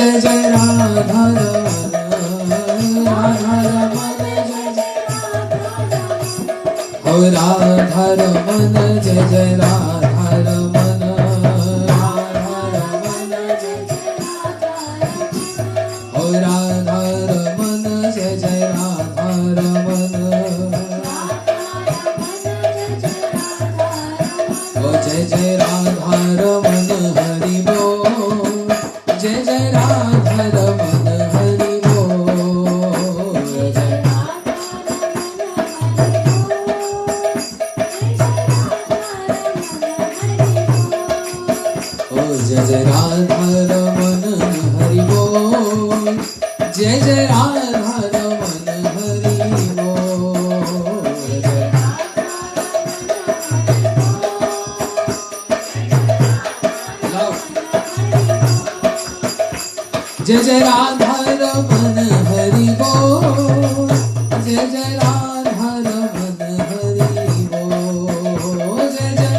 जय जय राधा रमन, राधा रमन जय जय हो राधा रमन जय जय राधा रमन, राधा रमन जय जय हो राधा रमन जय जय राधा रमन, ओ जय जय राधा रमन हरि बोल, जय जय राधा रमन हरि बोल, ओ जय जय राधा रमन हरि बोल, जय जय राधा रमन हरि बोल, जय जय राधा रमन हरि बोल, जय जय राधा रमन हरि बोल, जय जय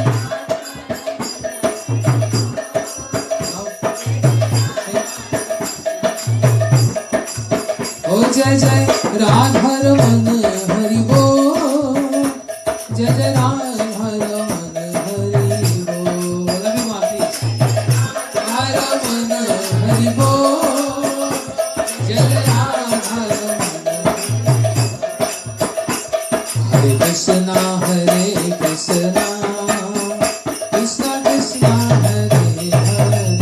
ओ जय जय राधा रमन हरि बोल, जय जय राधा रमन हरि बोल, रवि माती राधा रमन हरि बोल, जय जय राधा रमन, हरे कृष्णा कृष्णा कृष्णा कृष्णा हरे हरे,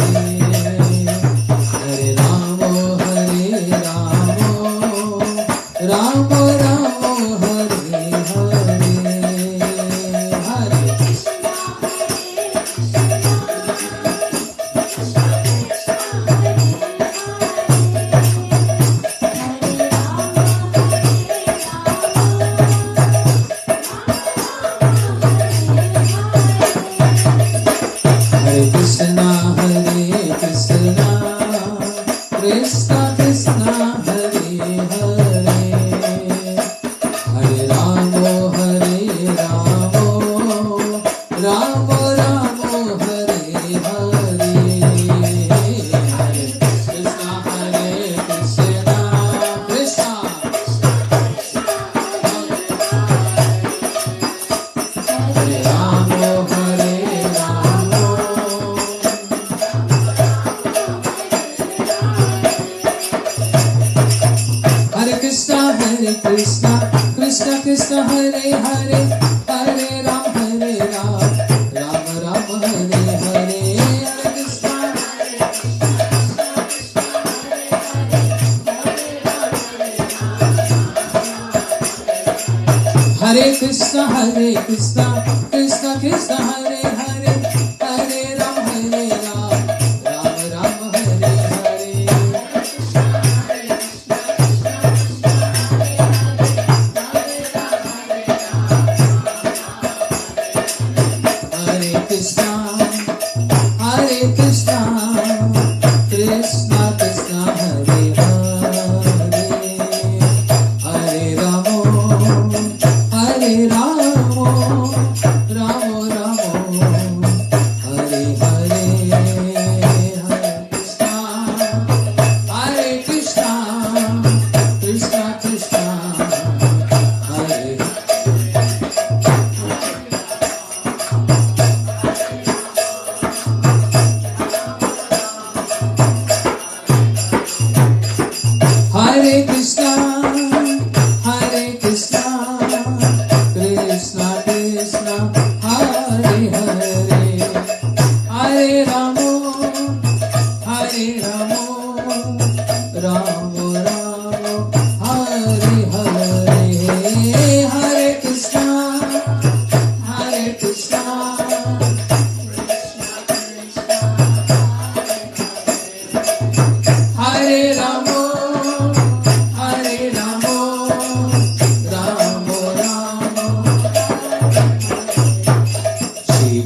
हरे राम राम राम हरे हरे, हरे कृष्णा कृष्णा कृष्णा हरे हरे, हरे राम राम राम हरे हरे, हरे कृष्णा कृष्णा हरे राम कृष्णा कृष्णा कृष्णा हरे हरे, हरे राम राम राम हरे हरे, हरे कृष्णा कृष्णा कृष्णा कृष्णा हरे हरे, हरे राम राम हरे हरे, कृष्णा कृष्णा कृष्णा हरे हरे, हरे राम राम हरे हरे, हरे कृष्णा कृष्णा हरे हरे कृष्णा कृष्णा कृष्णा हरे हरे, हरे राम राम हरे हरे, हरे कृष्णा हरे Ram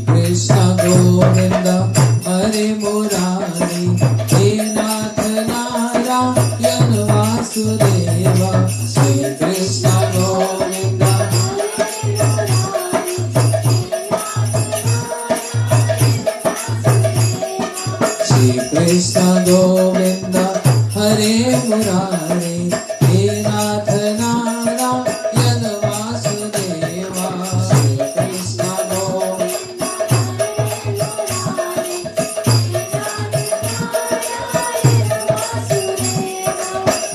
Krishna Govinda Hare Murari He मुरारे हे नाथ नारायण वासुदेवा श्री कृष्ण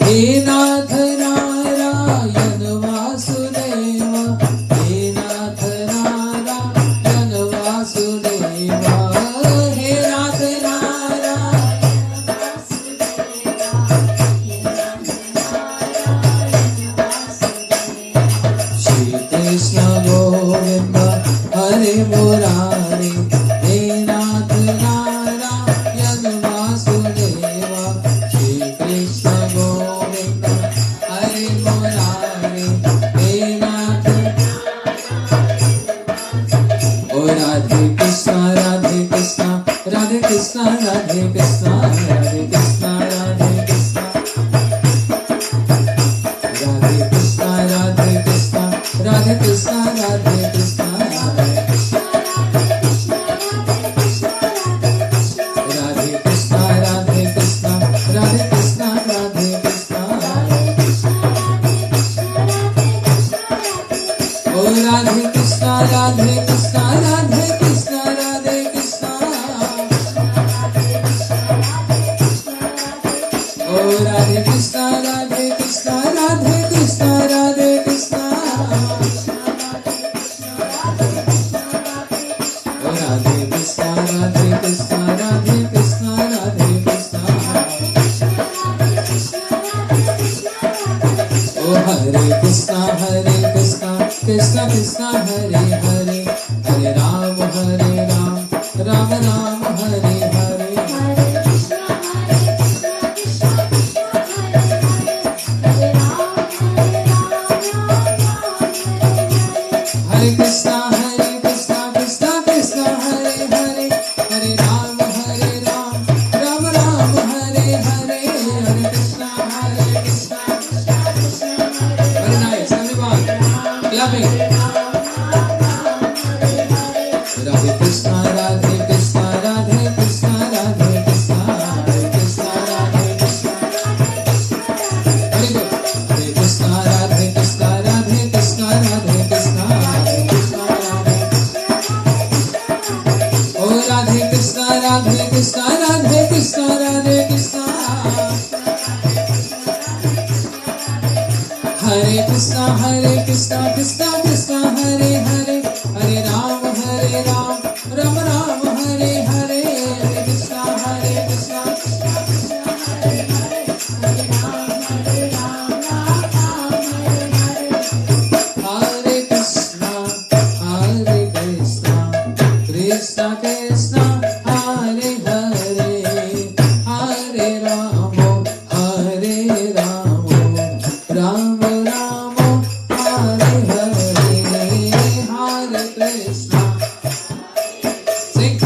हे नाथ नारायण वासुदेवा हे नाथ नारायण वासुदेवा हे नाथ श्री कृष्ण गोविंद हरे मुरारे हे नाथ नारायण वासुदेवा श्री कृष्ण गोविंद हरे मुरारे हे नाथ ओ राधे कृष्ण राधे कृष्ण राधे कृष्ण राधे कृष्ण राधे कृष्ण राधे कृष्ण राधे कृष्ण राधे कृष्ण राधे कृष्ण राधे कृष्ण राधे कृष्ण राधे कृष्ण राधे कृष्ण राधे कृष्ण राधे कृष्ण ओ राधे कृष्ण राधे कृष्ण राधे कृष्ण राधे कृष्ण ओ राधे कृष्ण राधे कृष्ण राधे कृष्ण राधे कृष्ण ओ राधे कृष्ण राधे कृष्ण राधे कृष्ण राधे कृष्ण ओ हरे Krishna Krishna Krishna Hare Hare Hare Ram Ram Ram Hare Hare Hare Krishna Krishna Krishna Hare Hare Hare Ram Ram Ram Hare Hare Hare Krishna very nice everyone clapping Radhe Krishna Radhe Krishna Radhe Krishna Radhe Krishna Hare Krishna Radhe Krishna very good Hare Krishna Radhe Krishna Radhe Krishna Radhe Krishna Hare Krishna Radhe Oh Radhe Krishna Radhe Krishna Radhe Krishna Radhe Krishna Hare Krishna Krishna Krishna Hare Hare Hare Ram Ram Ram Hare Hare Hare Krishna Krishna Hare Hare Hare Ram Hare Krishna Krishna Krishna Hare Hare Hare Ram Ram Hare Hare Hare Krishna Sing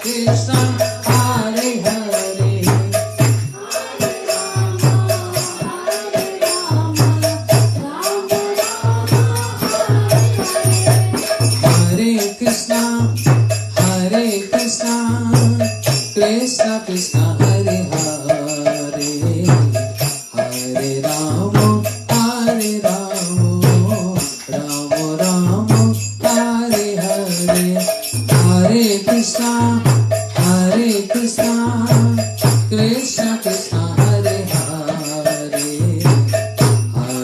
Krishna Hare Hare Hare Krishna Krishna Krishna Hare Hare Hare Ram Ram Hare Hare Hare Krishna Krishna Krishna Hare Hare Hare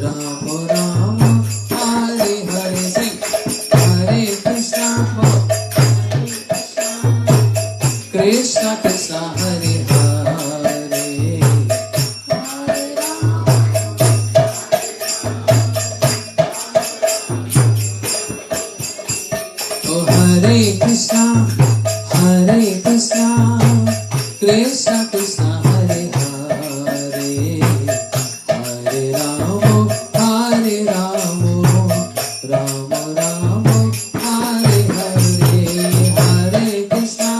Ram Ram Hare Hare Sing Hare Krishna Krishna Krishna Hare Hare Oh Hare Krishna Krishna Krishna Hare Hare Hare Ram Ram Hare Hare Hare Krishna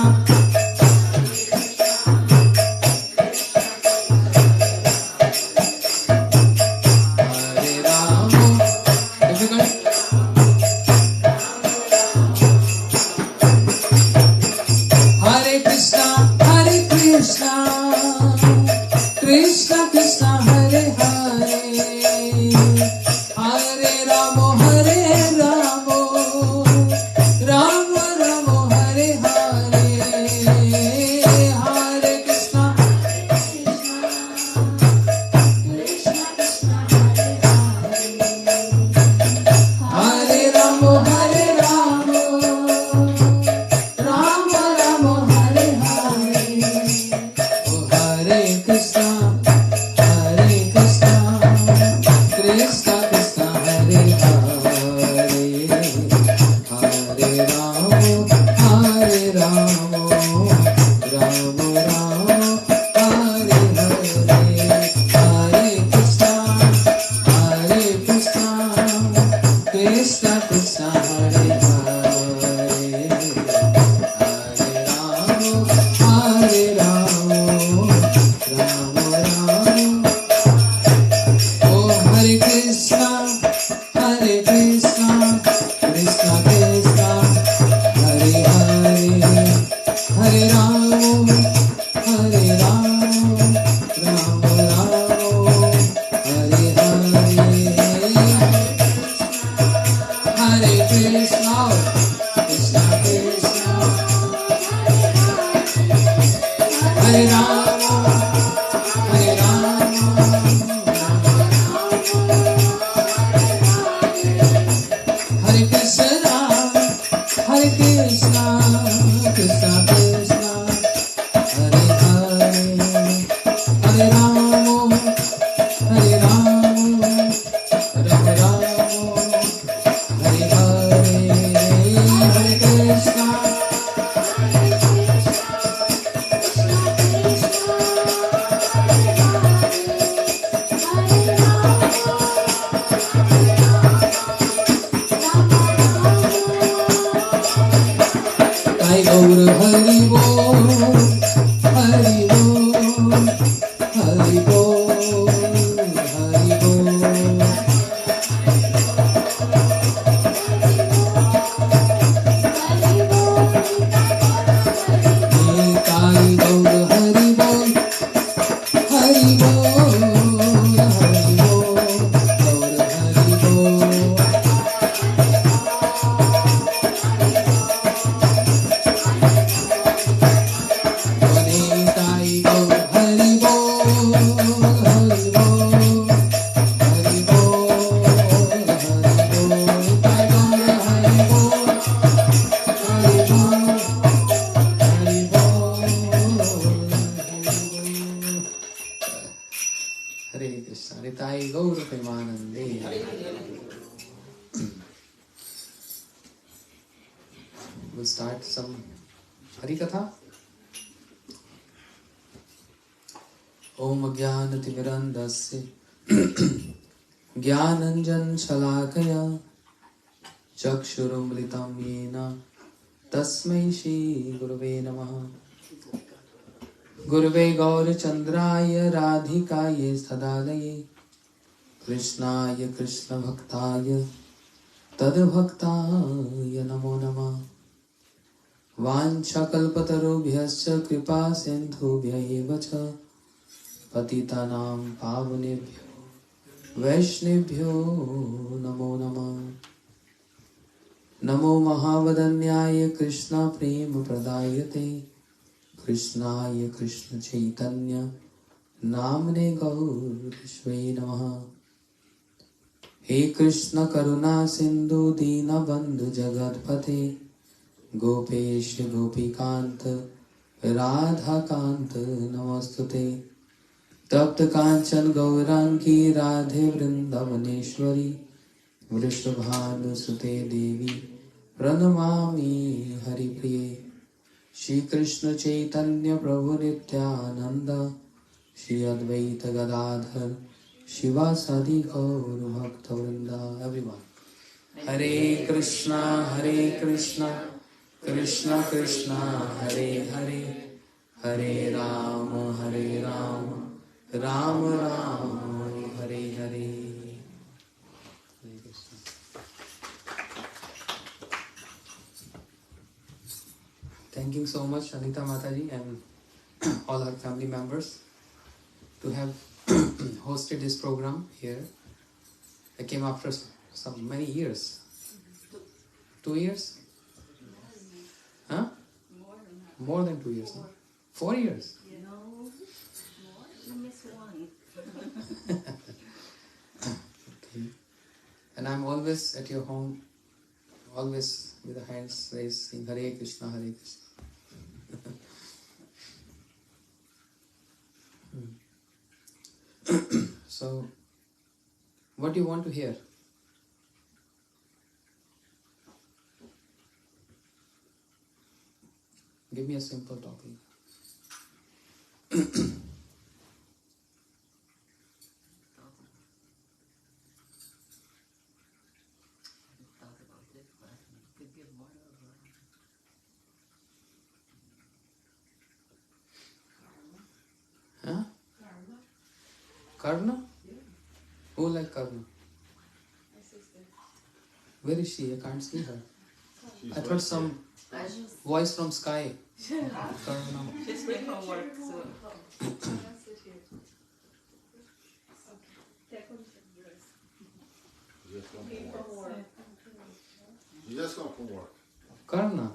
Hare Ram difficult Hare Krishna We'll start some Harikatha. Om Jnanatimirandasya Jnananjan Shalakaya Chakshurumlitam Yena Tasmai Shri Gurave Namaha. Gurave Gaurachandraya Radhikaye Sadalaye Krishnaya Krishna Bhaktaya Tadbhaktaya Namo Namah. Vanchakalpatarubhyascha kripa sindhubhya eva cha patitanam pavanebhyo vaishnebhyo namo namah. Namo Mahavadanyaya Krishna Prema Pradayate Krishnaya Krishna Chaitanya Namne Gaur Vishwe Namaha. He Krishna Karuna Sindhu Dina Bandhu Jagatpate Gopesh Gopikant Radhakant Namastute. Tapta Kanchan Gaurangi Radhe Vrindavaneshwari Vrishabhanu Sute Devi Pranamami Haripriye. Shri Krishna Chaitanya Prabhu Nityananda Shri Advaita Gadadhar Shivasadi Gaur Bhakta Vrinda. Everyone. Hare Krishna Krishna Krishna Hare Hare Hare Rama Rama Rama Hare Hare. Thank you so much Anita Mataji and all her family members to have hosted this program here. I came after some many years. 2 years? Huh? More than 2 years. No? 4 years. No, more. You missed one. Okay. And I'm always at your home, always with the hands raised, saying Hare Krishna, Hare Krishna. So, what do you want to hear? Give me a simple topic. Huh? Karna? Who like Karna? My sister. Where is she? I can't see her. I thought some voice from sky. Karna. She's with homework, so. You just come from work. Karna?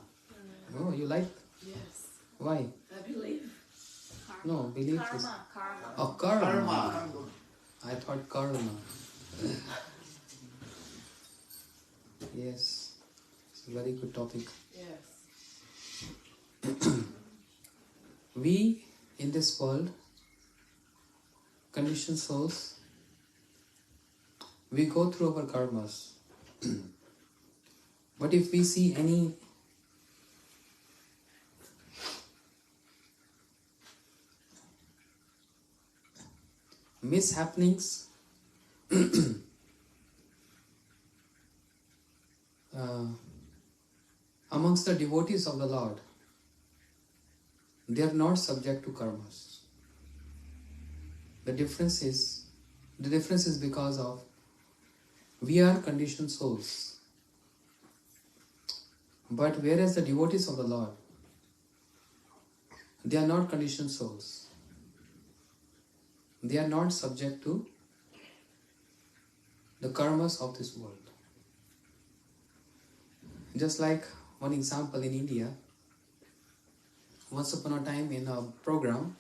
Oh, you like? Yes, Why? I believe. No, belief is... Karma. Oh, karma. Karma. I thought karma. Yes, it's a very good topic. Yes. We, in this world, conditioned souls, we go through our karmas. But if we see any mishappenings, amongst the devotees of the Lord, they are not subject to karmas. The difference is because of we are conditioned souls. But whereas the devotees of the Lord, they are not conditioned souls. They are not subject to the karmas of this world. Just like one example in India, once upon a time in a program,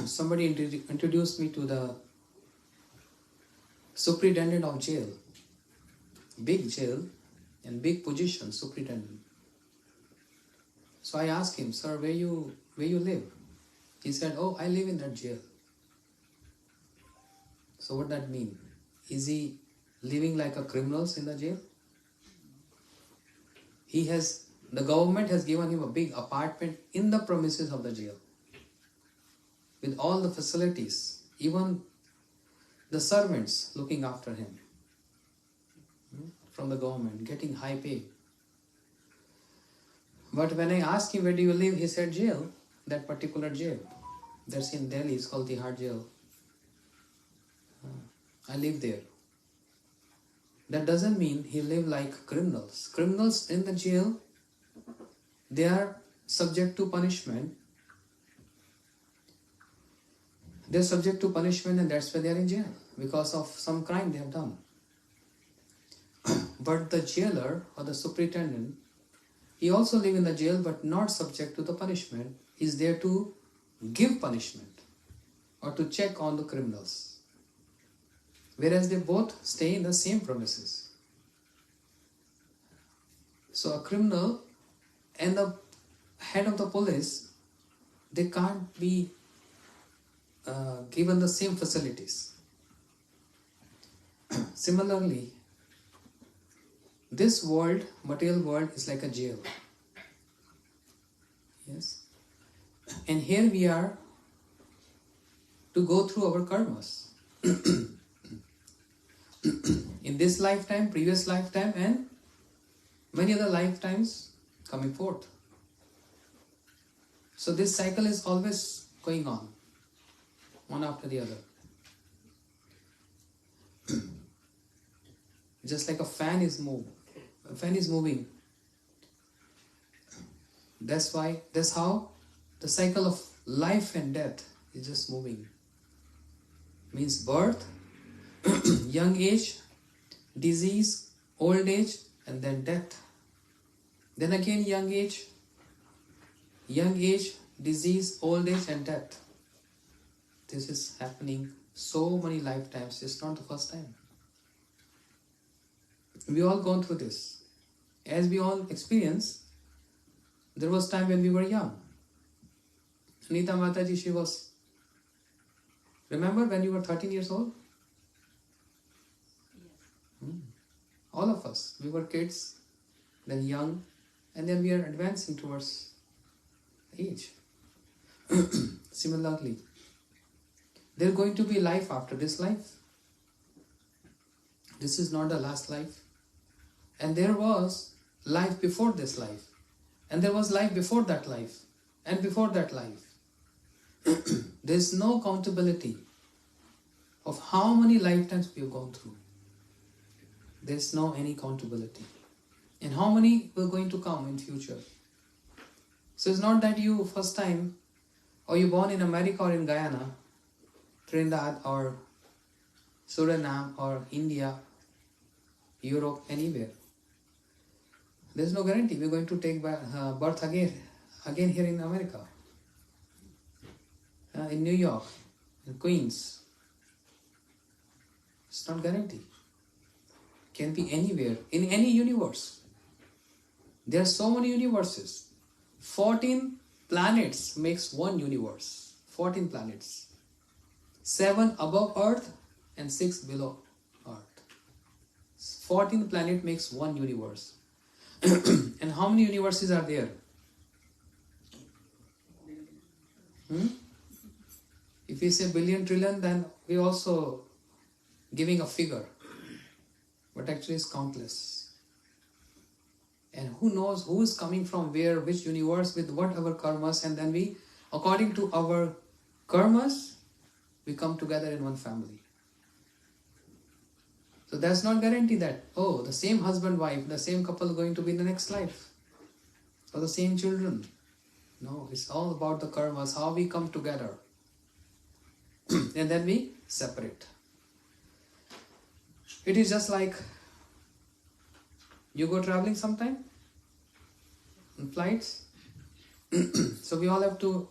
somebody introduced me to the superintendent of jail, big jail and big position, superintendent. So I asked him, "Sir, where you live?" He said, "Oh, I live in that jail." So what that mean? Is he living like a criminal in the jail? The government has given him a big apartment in the premises of the jail with all the facilities, even the servants looking after him from the government, getting high pay. But when I asked him, "Where do you live?" he said, "Jail, that particular jail. That's in Delhi, it's called Tihar jail. I live there." That doesn't mean he live like criminals. Criminals in the jail, they are subject to punishment. They're subject to punishment, and that's why they are in jail, because of some crime they have done. But the jailer or the superintendent, he also live in the jail but not subject to the punishment. He's there to give punishment or to check on the criminals. Whereas they both stay in the same premises. So a criminal and the head of the police, they can't be given the same facilities. Similarly, this world, material world, is like a jail. Yes. And here we are to go through our karmas. In this lifetime, previous lifetime, and many other lifetimes coming forth. So this cycle is always going on, one after the other. Just like a fan is moving. That's how the cycle of life and death is just moving. Means birth, young age, disease, old age, and then death. Then again young age, disease, old age, and death. This is happening so many lifetimes. It's not the first time. We all gone through this. As we all experience, there was time when we were young. Anita Mataji, she was... Remember when you were 13 years old? Yes. All of us. We were kids, then young, and then we are advancing towards age. Similarly, there's going to be life after this life. This is not the last life. And there was life before this life. And there was life before that life. And before that life. There's no countability of how many lifetimes we have gone through. There's no any countability. And how many were going to come in future. So it's not that you first time, or you born in America or in Guyana, Trinidad or Suriname or India, Europe, anywhere. There's no guarantee we're going to take birth again here in America. in New York, in Queens. It's not guaranteed. Can be anywhere, in any universe. There are so many universes. 14 planets makes one universe. 14 planets. 7 above Earth and 6 below Earth. 14 planet makes one universe. And how many universes are there? If we say billion, trillion, then we also giving a figure. But actually it's countless. And who knows who is coming from where, which universe, with what our karmas, and then we, according to our karmas, we come together in one family. So that's not guarantee that, oh, the same husband, wife, the same couple going to be in the next life. Or the same children. No, it's all about the karmas, how we come together. And then we separate. It is just like you go traveling sometime in flights. So we all have to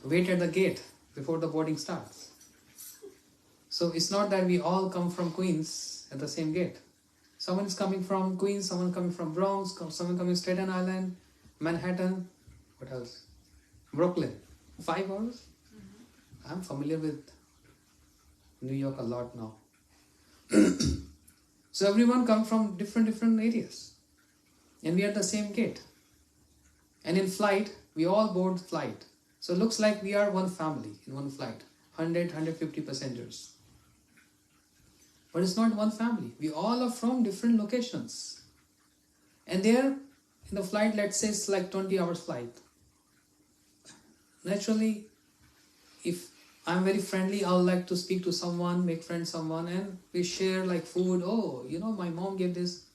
wait at the gate before the boarding starts. So it's not that we all come from Queens at the same gate. Someone is coming from Queens, someone coming from Bronx, someone coming Staten Island, Manhattan, what else? Brooklyn. 5 hours? I'm familiar with New York a lot now. So everyone comes from different areas. And we are at the same gate. And in flight, we all board flight. So it looks like we are one family in one flight. 100, 150 passengers. But it's not one family. We all are from different locations. And there, in the flight, let's say it's like 20 hours flight. Naturally, if I'm very friendly, I'll like to speak to someone, make friends someone, and we share like food. Oh, you know, my mom gave this.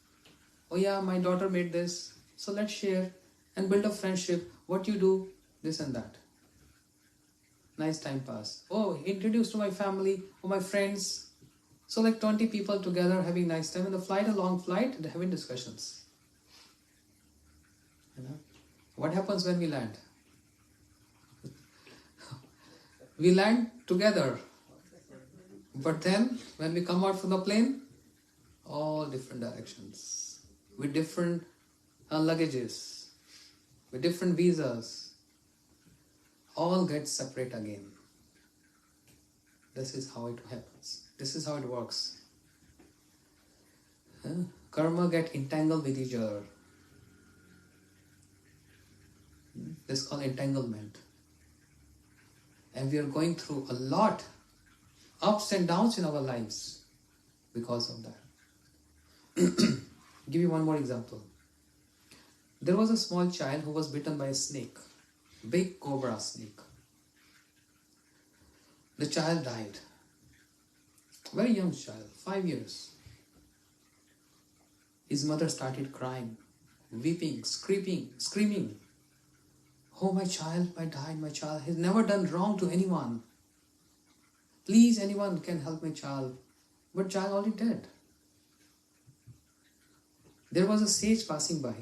Oh yeah, my daughter made this. So let's share and build a friendship. What you do, this and that. Nice time pass. Oh, introduce to my family or my friends. So like 20 people together having nice time in the flight, a long flight, and having discussions. You know? What happens when we land? We land together. But then when we come out from the plane, all different directions. With different luggages. With different visas. All get separate again. This is how it happens. This is how it works. Karma get entangled with each other. This is called entanglement. And we are going through a lot ups and downs in our lives because of that. Give you one more example. There was a small child who was bitten by a snake. Big cobra snake. The child died. Very young child, 5 years. His mother started crying, weeping, screaming. Oh, my child, I died, my child. He's never done wrong to anyone. Please, anyone can help my child. But child already dead. There was a sage passing by.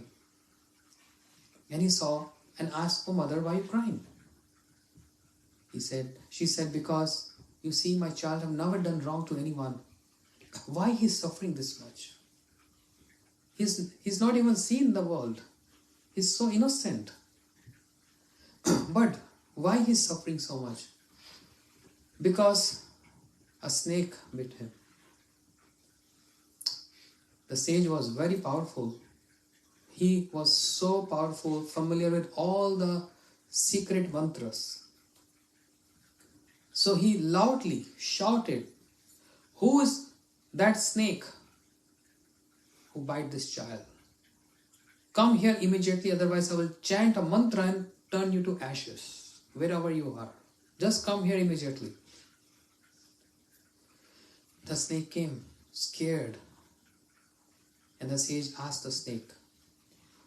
And he saw and asked, oh mother, why are you crying? She said, because you see, my child have never done wrong to anyone. Why he's suffering this much? He's not even seen the world. He's so innocent. But why he's suffering so much? Because a snake bit him. The sage was very powerful. He was so powerful, familiar with all the secret mantras. So he loudly shouted, who is that snake who bite this child? Come here immediately, otherwise I will chant a mantra and turn you to ashes, wherever you are. Just come here immediately. The snake came, scared. And the sage asked the snake,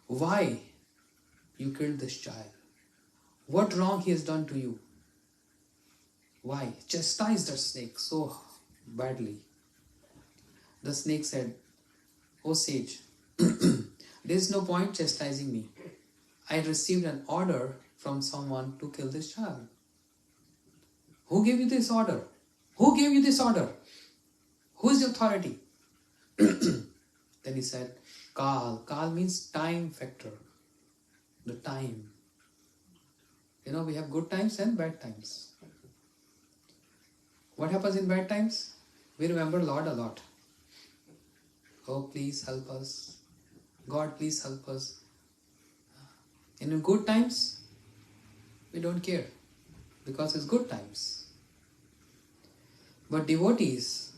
why you killed this child? What wrong he has done to you? Why? Chastised the snake so badly. The snake said, oh sage, there is no point chastising me. I received an order from someone to kill this child. Who gave you this order? Who gave you this order? Who is the authority? Then he said, Kal. Kal means time factor. The time. You know, we have good times and bad times. What happens in bad times? We remember Lord a lot. Oh, please help us. God, please help us. And in good times, we don't care because it's good times. But devotees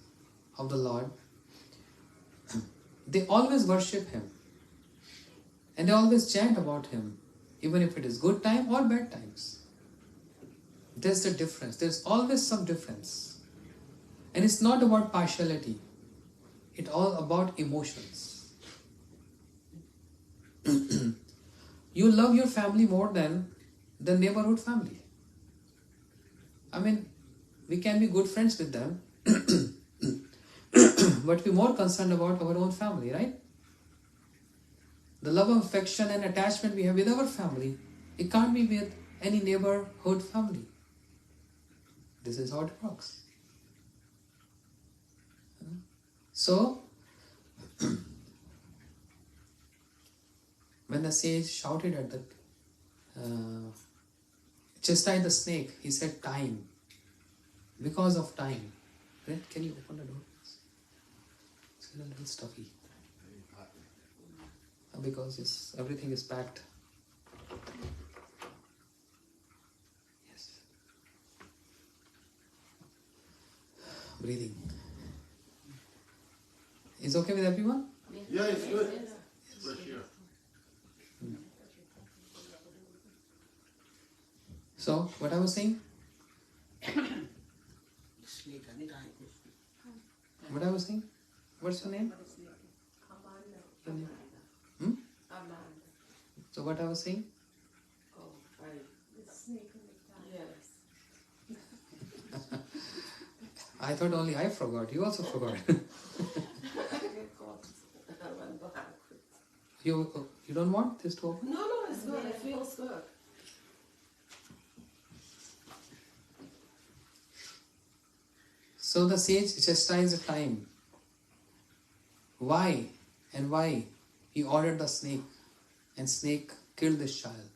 of the Lord, they always worship Him. And they always chant about Him, even if it is good time or bad times. There's the difference. There's always some difference. And it's not about partiality. It's all about emotions. You love your family more than the neighborhood family. I mean, we can be good friends with them, but we're more concerned about our own family, right? The love, affection and attachment we have with our family, it can't be with any neighborhood family. This is how it works. So, when the sage shouted at the chastised the snake, he said time. Because of time. Right? Can you open the door? It's a little stuffy. Because everything is packed. Yes. Breathing. Is okay with everyone? Yeah, it's good. Fresh air. So, what I was saying? What I was saying? What's your name? Your name? Hmm? So what I was saying? I thought only I forgot. You also forgot. You don't want this to open? No, it's good. It feels good. So the sage chastised the time. Why? And why? He ordered the snake, and snake killed this child.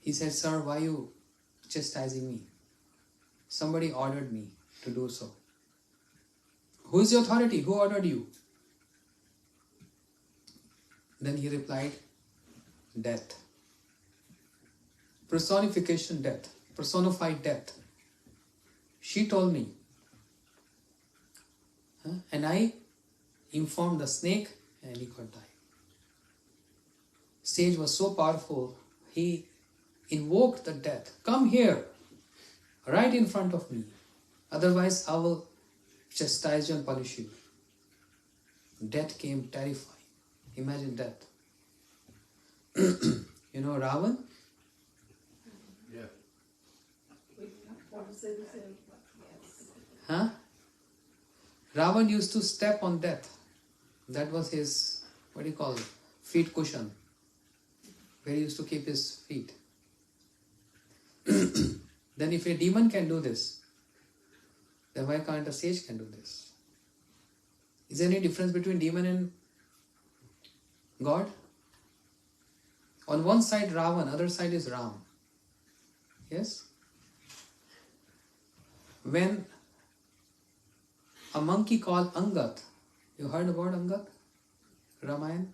He said, Sir, why are you chastising me? Somebody ordered me to do so. Who is the authority? Who ordered you? Then he replied, Death. Personification death. Personified death. She told me. And I informed the snake and he got died. Sage was so powerful, he invoked the death. Come here, right in front of me. Otherwise, I will chastise you and punish you. Death came terrifying. Imagine death. You know Ravan? Yeah. Huh? Ravan used to step on death. That was his, feet cushion. Where he used to keep his feet. Then if a demon can do this, then why can't a sage can do this? Is there any difference between demon and God? On one side Ravan, other side is Ram. Yes? When a monkey called Angat, you heard about Angat? Ramayana?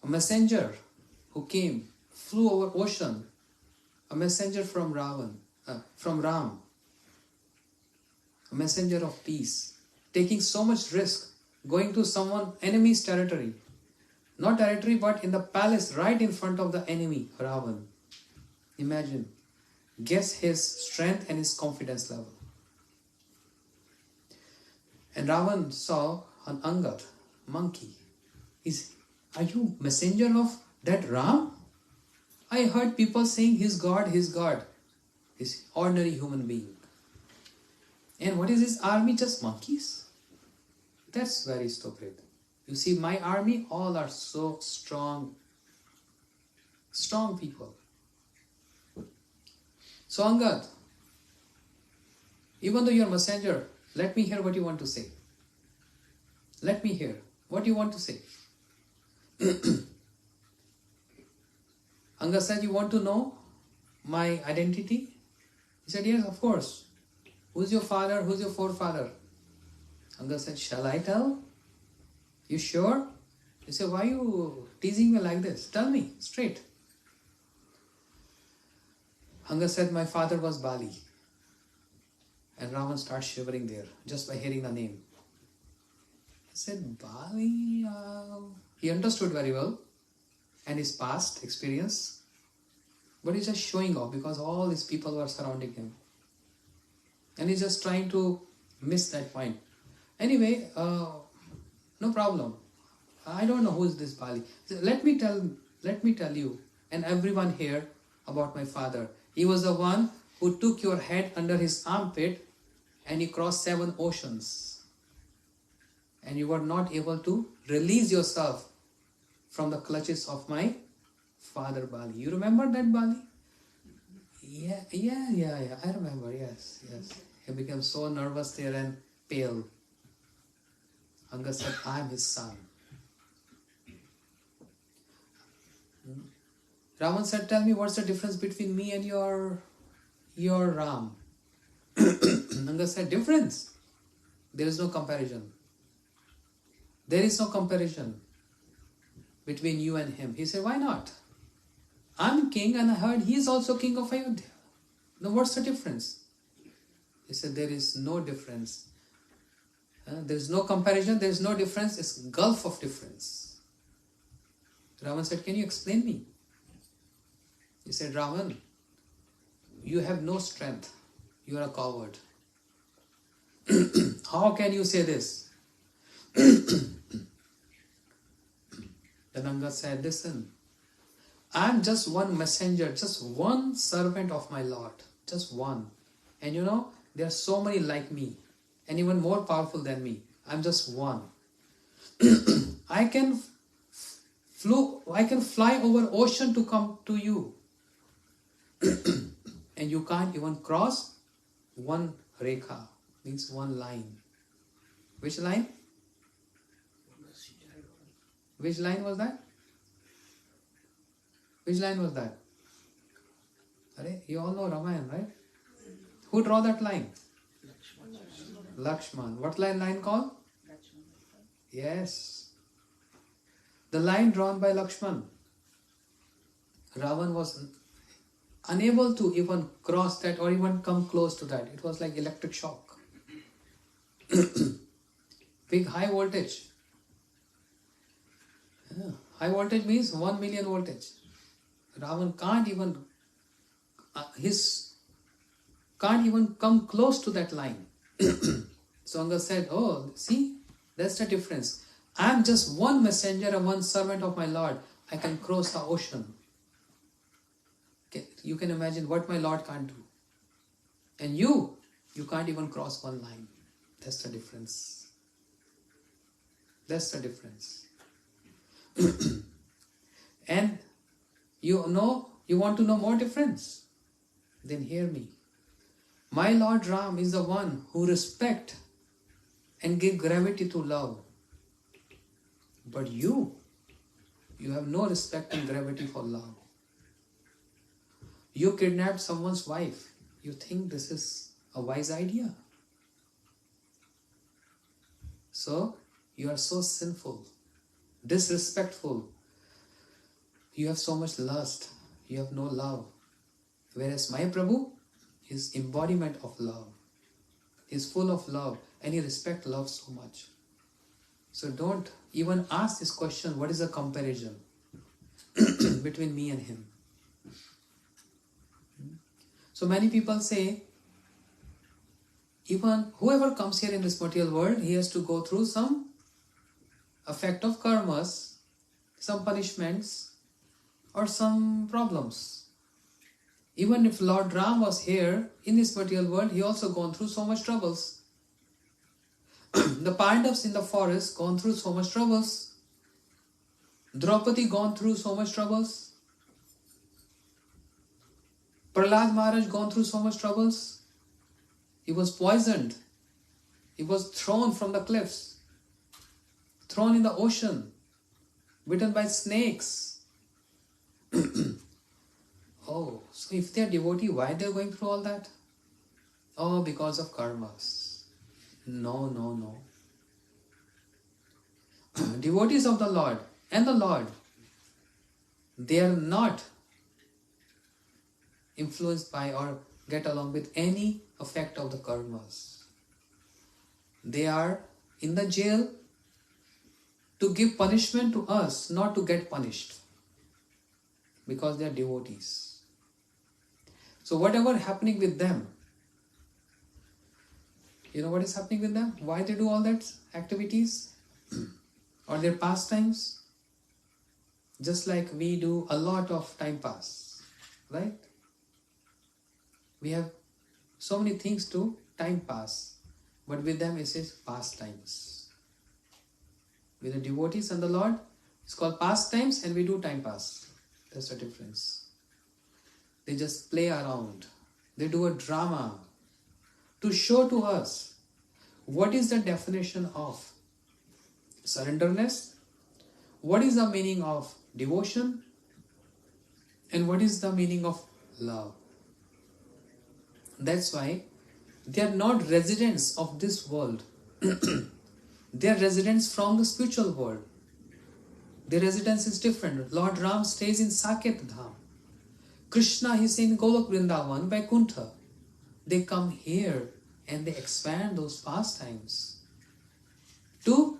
A messenger who came, flew over ocean, a messenger from Ram, a messenger of peace, taking so much risk, going to someone enemy's territory, not territory but in the palace right in front of the enemy, Ravan. Imagine, guess his strength and his confidence level. And Ravan saw an Angat, monkey. Are you messenger of that Ram? I heard people saying he's God, he's God. He's ordinary human being. And what is his army? Just monkeys? That's very stupid. You see, my army, all are so strong. Strong people. So Angad, Even though you're a messenger, let me hear what you want to say. Let me hear what you want to say. Anga said, you want to know my identity? He said, yes, of course. Who's your father? Who's your forefather? Anga said, shall I tell? You sure? He said, why are you teasing me like this? Tell me straight. Anga said, my father was Bali. And Ravan starts shivering there just by hearing the name. He said, Bali? He understood very well and his past experience. But he's just showing off because all these people were surrounding him. And he's just trying to miss that point. Anyway, no problem. I don't know who is this Bali. So let me tell you and everyone here about my father. He was the one who took your head under his armpit and he crossed 7 oceans. And you were not able to release yourself from the clutches of my father Bali. You remember that Bali? Yeah. I remember, yes. He became so nervous there and pale. Anga said, I am his son. Ravan said, tell me what's the difference between me and your Ram? Anga said, difference? There is no comparison. There is no comparison between you and him. He said, why not? I'm king and I heard he is also king of Ayodhya. Now what's the difference? He said, there is no difference. There is no comparison, there is no difference. It's gulf of difference. Ravan said, can you explain me? He said, Ravan, you have no strength. You are a coward. How can you say this? Then Anga said, listen, I am just one messenger, just one servant of my Lord. Just one. And you know, there are so many like me and even more powerful than me. I'm just one. I can fly over ocean to come to you. And you can't even cross one rekha, means one line. Which line? Which line was that? Which line was that? You all know Ramayana, right? Who draw that line? Lakshman. What line called? Yes. The line drawn by Lakshman. Ravan was unable to even cross that or even come close to that. It was like electric shock. Big high voltage. Yeah. High voltage means 1 million voltage. Ravan can't even can't even come close to that line. So Anga said, oh, see, that's the difference. I am just one messenger and one servant of my Lord. I can cross the ocean. Okay, you can imagine what my Lord can't do. And you can't even cross one line. That's the difference. That's the difference. And you want to know more difference? Then hear me. My Lord Ram is the one who respect and give gravity to love. But you have no respect and gravity for love. You kidnapped someone's wife. You think this is a wise idea? So, you are so sinful, disrespectful. You have so much lust. You have no love. Whereas my Prabhu is embodiment of love. He is full of love and he respects love so much. So don't even ask this question, what is the comparison between me and him? So many people say, even whoever comes here in this material world, he has to go through some effect of karmas, some punishments, or some problems. Even if Lord Ram was here in this material world, he also gone through so much troubles. The Pandavas in the forest gone through so much troubles. Draupadi gone through so much troubles. Prahlad Maharaj gone through so much troubles. He was poisoned. He was thrown from the cliffs, thrown in the ocean, bitten by snakes. Oh, so if they are devotee, why they are going through all that? Oh, because of karmas. No, no, no. Devotees of the Lord and the Lord, they are not influenced by or get along with any effect of the karmas. They are in the jail to give punishment to us, not to get punished, because they are devotees. So whatever happening with them, you know what is happening with them? Why they do all that activities or their pastimes? Just like we do a lot of time pass, right? We have so many things to time pass, but with them it says pastimes. With the devotees and the Lord, it's called pastimes, and we do time pass. That's the difference. They just play around. They do a drama to show to us what is the definition of surrenderness, what is the meaning of devotion, and what is the meaning of love. That's why they are not residents of this world. They are residents from the spiritual world. Their residence is different. Lord Ram stays in Saket Dham. Krishna is in Golok Vrindavan, Vaikuntha. They come here and they expand those pastimes to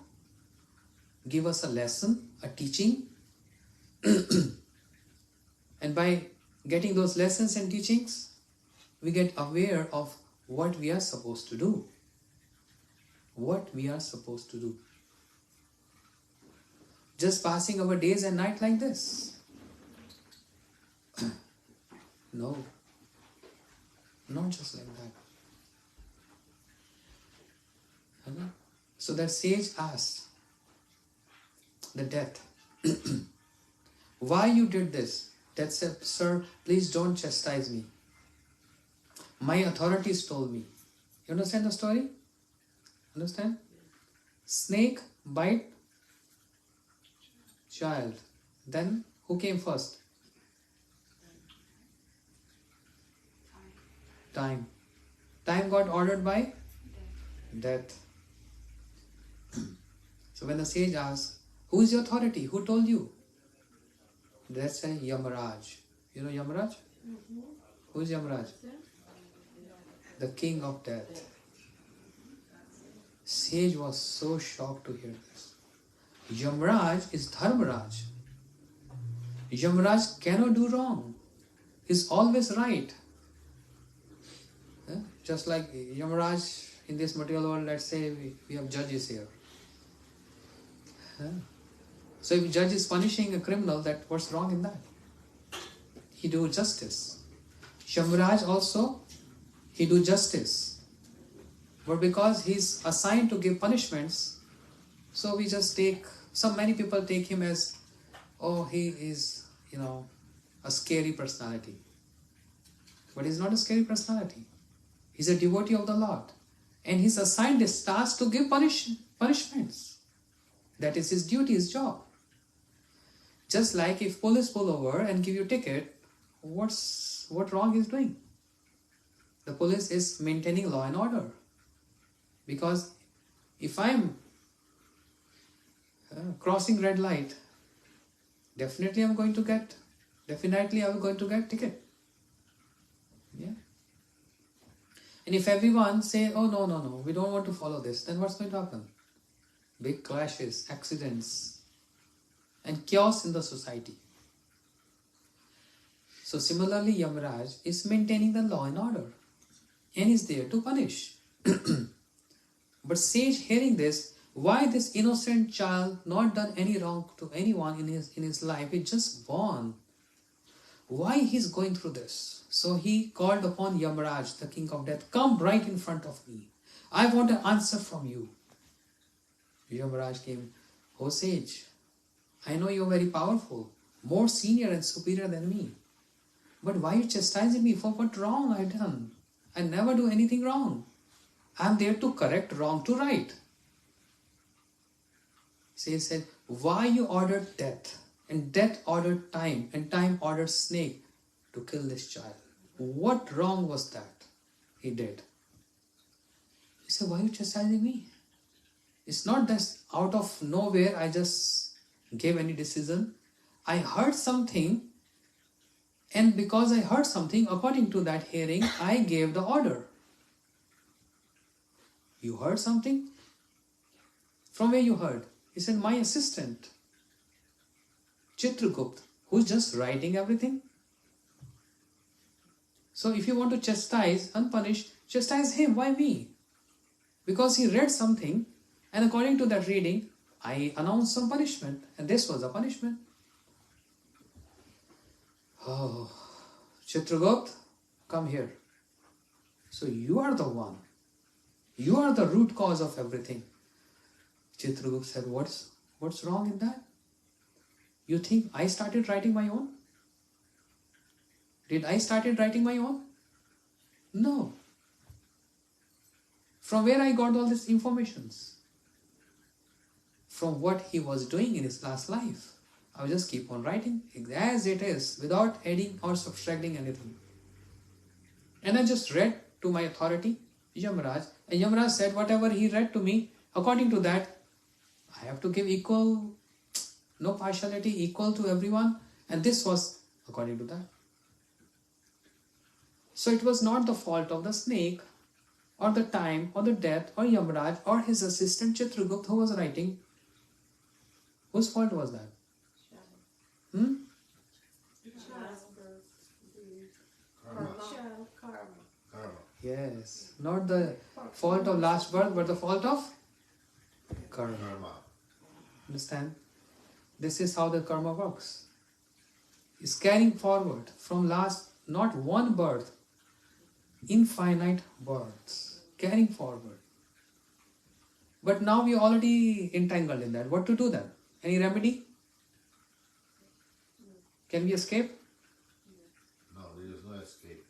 give us a lesson, a teaching. And by getting those lessons and teachings, we get aware of what we are supposed to do. What we are supposed to do. Just passing our days and night like this. No. Not just like that. So that sage asked the death, why you did this? Death said, sir, please don't chastise me. My authorities told me. You understand the story? Understand? Snake bite child. Then who came first? Time. Time got ordered by death. So when the sage asks, who is your authority? Who told you? Death said, Yamaraj. You know Yamaraj? Who is Yamaraj? The king of death. Sage was so shocked to hear this. Yamaraj is Dharmaraj. Yamaraj cannot do wrong. He's always right. Just like Yamaraj in this material world, let's say we have judges here. So if judge is punishing a criminal, what's wrong in that? He do justice. Yamaraj also, he do justice. But because he's assigned to give punishments, so we just many people take him as, oh, he is, a scary personality. But he's not a scary personality. He's a devotee of the Lord. And he's assigned this task to give punishments. That is his duty, his job. Just like if police pull over and give you a ticket, what wrong is doing? The police is maintaining law and order. Because if I'm crossing red light, definitely I will going to get ticket. Yeah. And if everyone say, oh no, we don't want to follow this, then what's going to happen? Big clashes, accidents, and chaos in the society. So similarly, Yamaraj is maintaining the law and order and is there to punish. But sage hearing this, why this innocent child not done any wrong to anyone in his life, he just born. Why he's going through this? So he called upon Yamaraj, the king of death, come right in front of me. I want an answer from you. Yamaraj came, oh sage, I know you're very powerful, more senior and superior than me. But why are you chastising me? For what wrong I done? I never do anything wrong. I'm there to correct wrong to right. So he said, why you ordered death? And death ordered time, and time ordered snake to kill this child. What wrong was that he did? He said, why are you chastising me? It's not that out of nowhere I just gave any decision. I heard something, and because I heard something, according to that hearing, I gave the order. You heard something? From where you heard? He said, my assistant, Chitragupta, who's just writing everything. So if you want to chastise, unpunished, chastise him. Why me? Because he read something, and according to that reading, I announced some punishment, and this was a punishment. Oh, Chitragupta, come here. So you are the one. You are the root cause of everything. Chitragupta said, what's wrong in that? You think I started writing my own? Did I started writing my own? No. From where I got all these informations? From what he was doing in his last life. I will just keep on writing as it is, without adding or subtracting anything. And I just read to my authority, Yamaraj, and Yamaraj said whatever he read to me, according to that, I have to give equal, no partiality, equal to everyone, and this was according to that. So it was not the fault of the snake, or the time, or the death, or Yamaraj, or his assistant Chitragupta who was writing. Whose fault was that? Hmm? Karma. Yes, not the fault of last birth, but the fault of karma. Karma. Understand? This is how the karma works. It's carrying forward from last, not one birth, infinite births, carrying forward. But now we are already entangled in that. What to do then? Any remedy? Can we escape? No, there is no escape.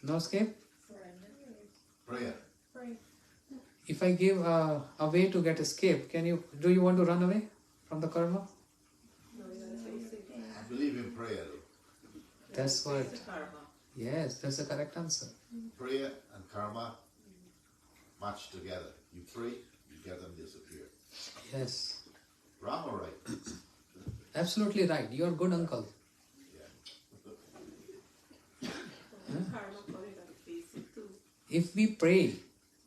No escape? Prayer. If I give a way to get escape, do you want to run away from the karma? I believe in prayer. That's what. Yes, that's the correct answer. Prayer and karma match together. You pray, you get them disappear. Yes, Wrong or right? absolutely right. You are good uncle. If we pray,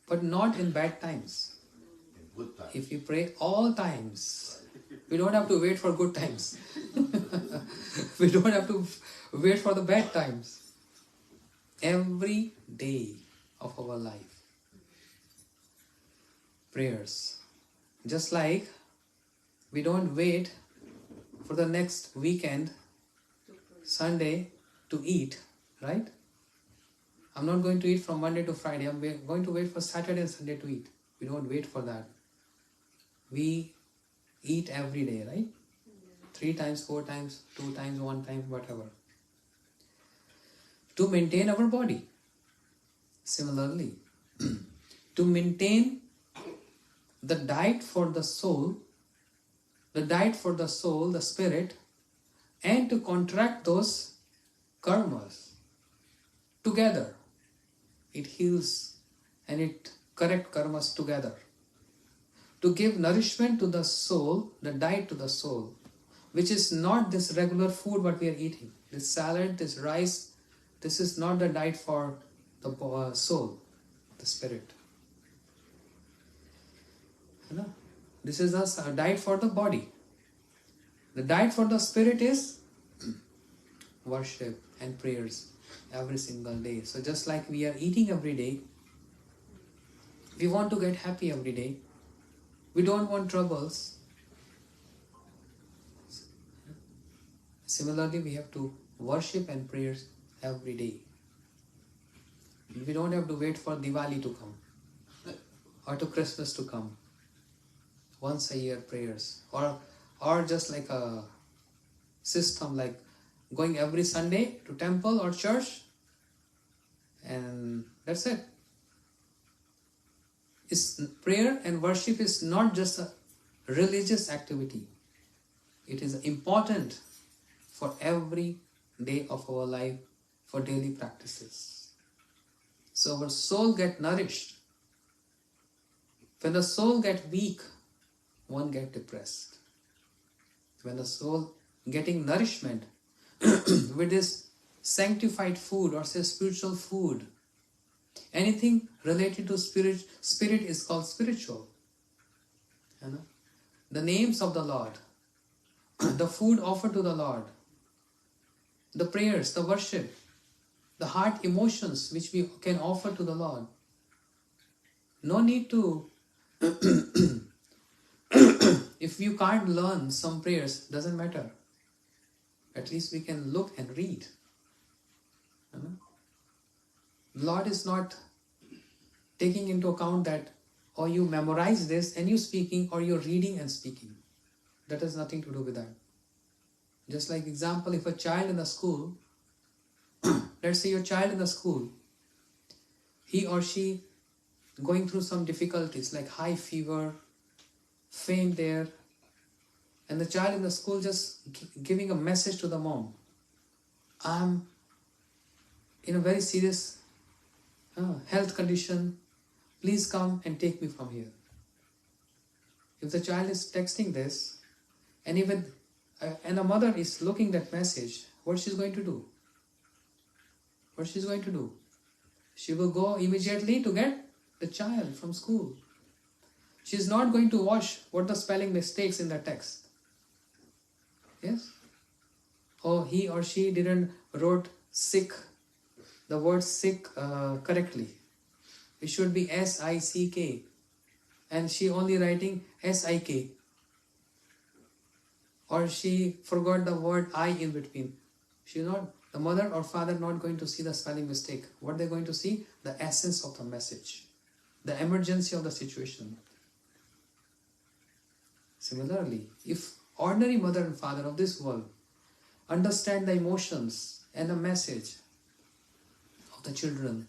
but not in bad times. In good time. If we pray all times, we don't have to wait for good times. We don't have to wait for the bad times. Every day of our life. Prayers. Just like we don't wait for the next weekend, Sunday, to eat, right? I'm not going to eat from Monday to Friday. I'm going to wait for Saturday and Sunday to eat. We don't wait for that. We eat every day, right? 3 times, 4 times, 2 times, 1 time, whatever. To maintain our body. Similarly, to maintain the diet for the soul, the spirit, and to contract those karmas together. It heals and it corrects karmas together. To give nourishment to the soul, the diet to the soul, which is not this regular food what we are eating. This salad, this rice, this is not the diet for the soul, the spirit. This is the diet for the body. The diet for the spirit is worship and prayers every single day. So just like we are eating every day, we want to get happy every day. We don't want troubles. Similarly, we have to worship and prayers every day. We don't have to wait for Diwali to come or to Christmas to come. Once a year prayers, or just like a system, like going every Sunday to temple or church, and that's it. prayer and worship is not just a religious activity. It is important for every day of our life, for daily practices. So our soul get nourished. When the soul get weak, one get depressed. When the soul getting nourishment with this sanctified food or say spiritual food, anything related to spirit is called spiritual. You know? The names of the Lord, the food offered to the Lord, the prayers, the worship, the heart emotions which we can offer to the Lord. No need to, if you can't learn some prayers, doesn't matter. At least we can look and read. You know? The Lord is not taking into account that, or you memorize this and you speaking, or you're reading and speaking. That has nothing to do with that. Just like example, if a child in the school, let's say your child in the school, he or she going through some difficulties like high fever, faint there, and the child in the school just giving a message to the mom, I'm in a very serious health condition, please come and take me from here. If the child is texting this, and even and the mother is looking that message, what she's going to do? What she's going to do? She will go immediately to get the child from school. She's not going to watch what the spelling mistakes in the text. Yes? Or he or she didn't wrote sick, the word sick correctly. It should be S-I-C-K. And she only writing S-I-K. Or she forgot the word I in between. She's not, the mother or father not going to see the spelling mistake. What they're going to see? The essence of the message. The emergency of the situation. Similarly, if ordinary mother and father of this world understand the emotions and the message of the children,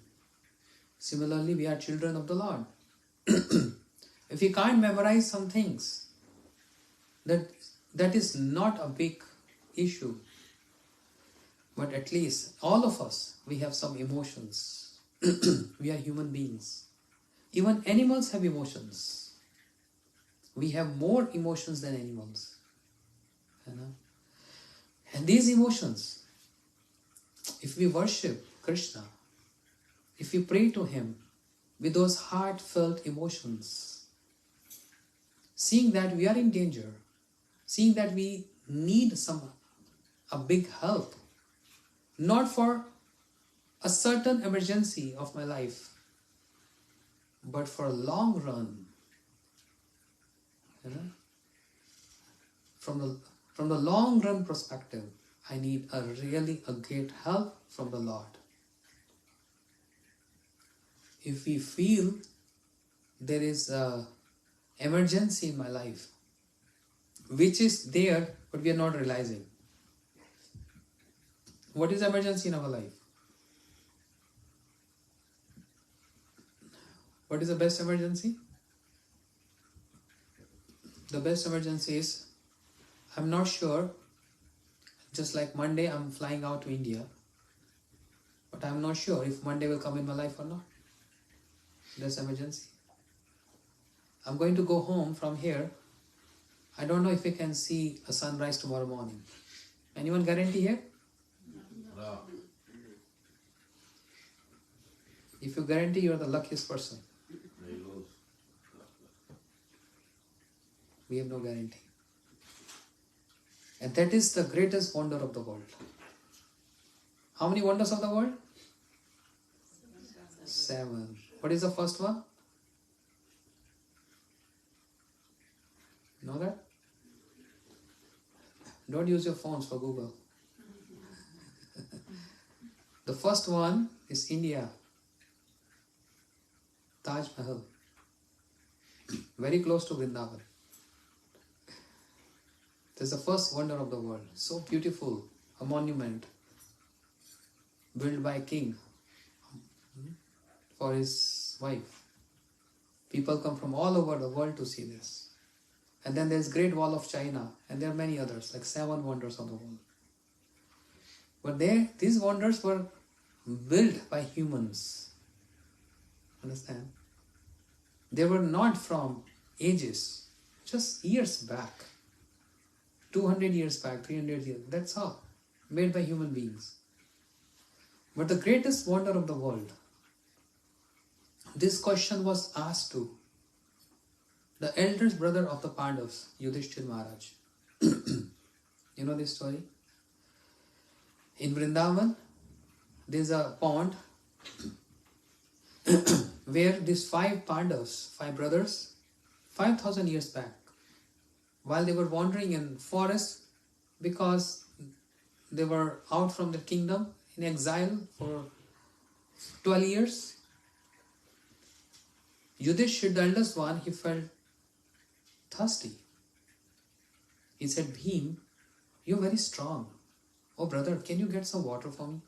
similarly we are children of the Lord. If we can't memorize some things, that is not a big issue. But at least all of us, we have some emotions. We are human beings. Even animals have emotions. We have more emotions than animals. You know? And these emotions, if we worship Krishna, if we pray to Him with those heartfelt emotions, seeing that we are in danger, seeing that we need a big help, not for a certain emergency of my life, but for a long run. You know? From the long run perspective, I need a great help from the Lord. If we feel there is an emergency in my life, which is there, but we are not realizing. What is emergency in our life? What is the best emergency? The best emergency is, I'm not sure, just like Monday I'm flying out to India, but I'm not sure if Monday will come in my life or not. That's emergency. I'm going to go home from here. I don't know if we can see a sunrise tomorrow morning. Anyone guarantee here? No. If you guarantee, you're the luckiest person. There you go. We have no guarantee. And that is the greatest wonder of the world. How many wonders of the world? 7. What is the first one? Know that? Don't use your phones for Google. The first one is India. Taj Mahal. Very close to Vrindavan. This is the first wonder of the world. So beautiful. A monument. Built by a king for his wife. People come from all over the world to see this. And then there's Great Wall of China, and there are many others, like 7 wonders of the world. But these wonders were built by humans. Understand? They were not from ages, just years back. 200 years back, 300 years, that's all. Made by human beings. But the greatest wonder of the world, this question was asked to the eldest brother of the Pandavas, Yudhishthir Maharaj. You know this story? In Vrindavan, there's a pond where these 5 Pandavas, 5 brothers, 5,000 years back, while they were wandering in forest because they were out from the kingdom in exile for 12 years, Yudhishthir, the eldest one, he felt thirsty. He said, Bhim, you're very strong. Oh brother, can you get some water for me?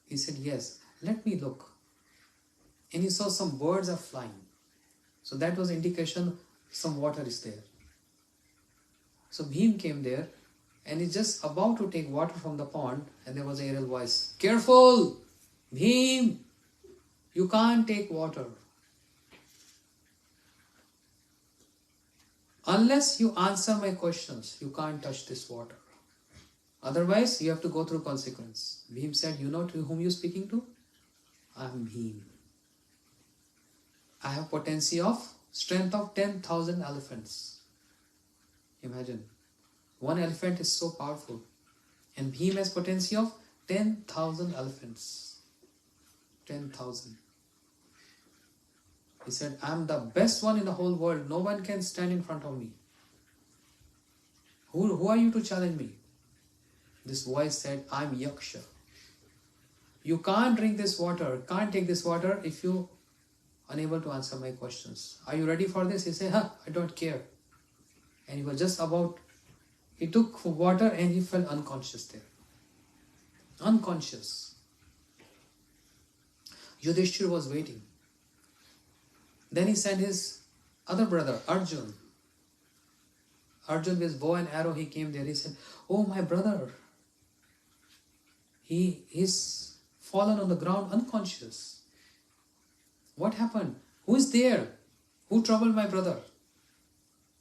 He said, yes, let me look. And he saw some birds are flying. So that was indication some water is there. So Bhim came there and he's just about to take water from the pond, and there was an aerial voice, careful, Bhim, you can't take water. Unless you answer my questions, you can't touch this water. Otherwise, you have to go through consequence. Bhim said, you know to whom you're speaking to? I'm Bhim. I have potency of strength of 10,000 elephants. Imagine. One elephant is so powerful. And Bhim has potency of 10,000 elephants. 10,000. He said, I'm the best one in the whole world. No one can stand in front of me. Who are you to challenge me? This voice said, I'm Yaksha. You can't drink this water, can't take this water if you are unable to answer my questions. Are you ready for this? He said, I don't care. And he was just about, he took water and he fell unconscious there. Unconscious. Yudhishthir was waiting. Then he sent his other brother, Arjun. Arjun with bow and arrow, he came there. He said, oh my brother, he's fallen on the ground unconscious. What happened? Who is there? Who troubled my brother?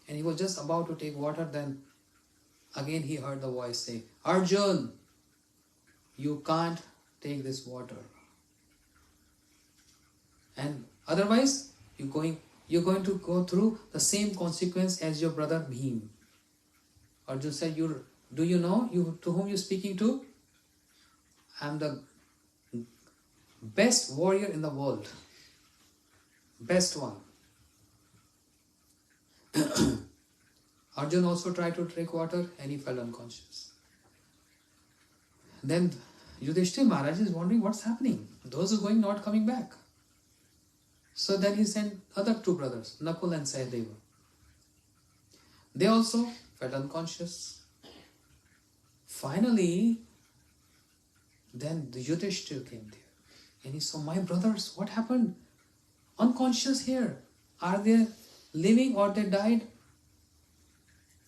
And he was just about to take water, then again he heard the voice say, Arjun, you can't take this water. And otherwise, you're going to go through the same consequence as your brother Bhim. Arjun said, do you know to whom you're speaking to? I'm the best warrior in the world. Best one. Arjun also tried to drink water and he fell unconscious. Then Yudhishthir Maharaj is wondering what's happening. Those who are going not coming back. So then he sent other 2 brothers, Nakul and Sahadeva. They also fell unconscious. Finally, then the Yudhishthir came there. And he saw, my brothers, what happened? Unconscious here. Are they living or they died?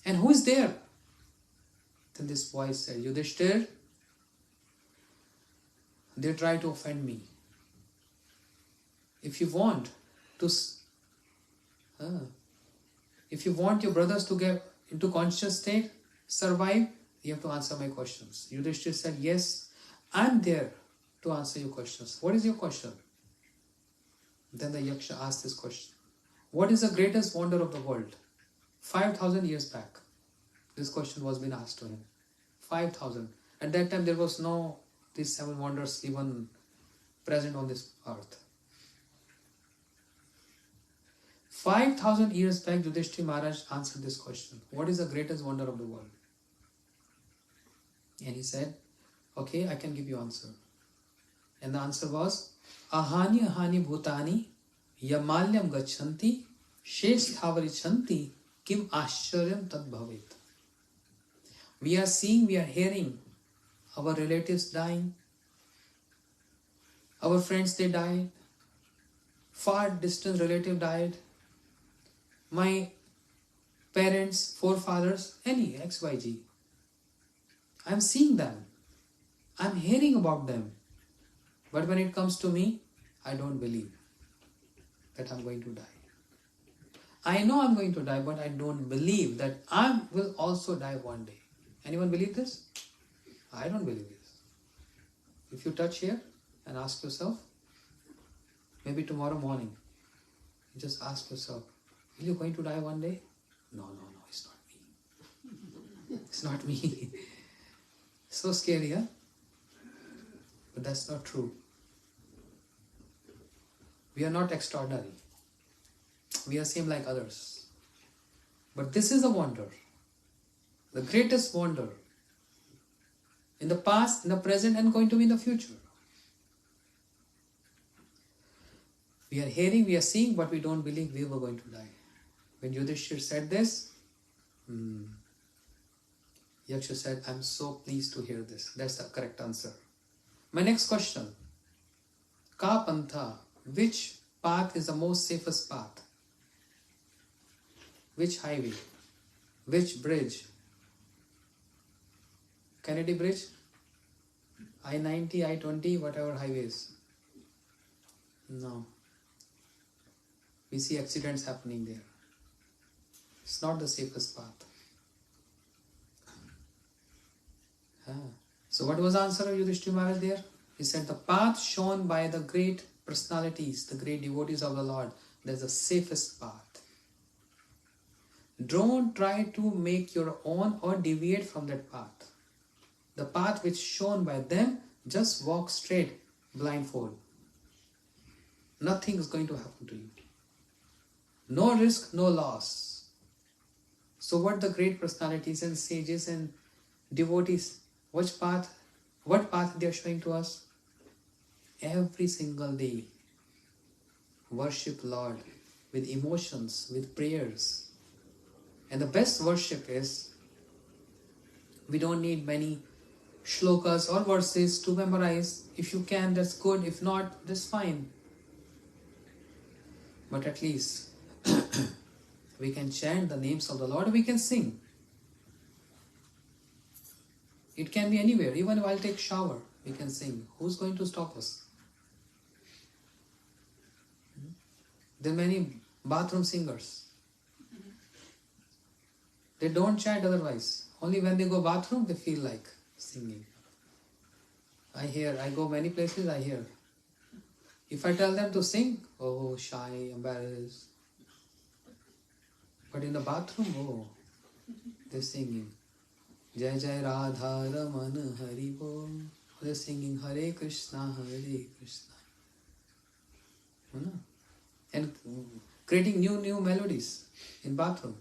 And who is there? Then this voice said, Yudhishthir, they try to offend me. If you want your brothers to get into conscious state, survive, you have to answer my questions. Yudhishthir said, yes, I'm there to answer your questions. What is your question? Then the Yaksha asked this question. What is the greatest wonder of the world? 5,000 years back, this question was being asked to him. 5,000. At that time, there was no these 7 wonders even present on this earth. 5,000 years back, Yudhishthir Maharaj answered this question. What is the greatest wonder of the world? And he said, okay, I can give you answer. And the answer was, Ahani ahani bhutani yamalyam gachanti shesh thavarichanti kim ascharyam tad bhavet. We are seeing, we are hearing our relatives dying. Our friends, they died. far distant relative died, my parents, forefathers, any XYG. I'm seeing them. I'm hearing about them. But when it comes to me, I don't believe that I'm going to die. I know I'm going to die, but I don't believe that I will also die one day. Anyone believe this? I don't believe this. If you touch here and ask yourself, maybe tomorrow morning, you just ask yourself, will you going to die one day? No, it's not me. It's not me. So scary, huh? But that's not true. We are not extraordinary. We are same like others. But this is a wonder. The greatest wonder. In the past, in the present, and going to be in the future. We are hearing, we are seeing, but we don't believe we were going to die. When Yudhishthir said this, Yaksha said, I'm so pleased to hear this. That's the correct answer. My next question. Ka Pantha, which path is the most safest path? Which highway? Which bridge? Kennedy Bridge? I-90, I-20, whatever highways. No. We see accidents happening there. It's not the safest path. So what was the answer of Yudhishthira Maharaj there? He said the path shown by the great personalities, the great devotees of the Lord, that's the safest path. Don't try to make your own or deviate from that path. The path which shown by them, just walk straight, blindfold. Nothing is going to happen to you. No risk, no loss. So what the great personalities and sages and devotees, what path they are showing to us? Every single day, worship Lord with emotions, with prayers. And the best worship is, we don't need many shlokas or verses to memorize. If you can, that's good. If not, that's fine. But at least we can chant the names of the Lord, we can sing. It can be anywhere, even while take shower, we can sing. Who's going to stop us? There are many bathroom singers. They don't chant otherwise. Only when they go bathroom, they feel like singing. I go many places, I hear. If I tell them to sing, oh, shy, embarrassed. But in the bathroom, oh, they're singing. Jai Jai Radha Raman Hari Bol. They're singing Hare Krishna, Hare Krishna. And creating new melodies in bathroom.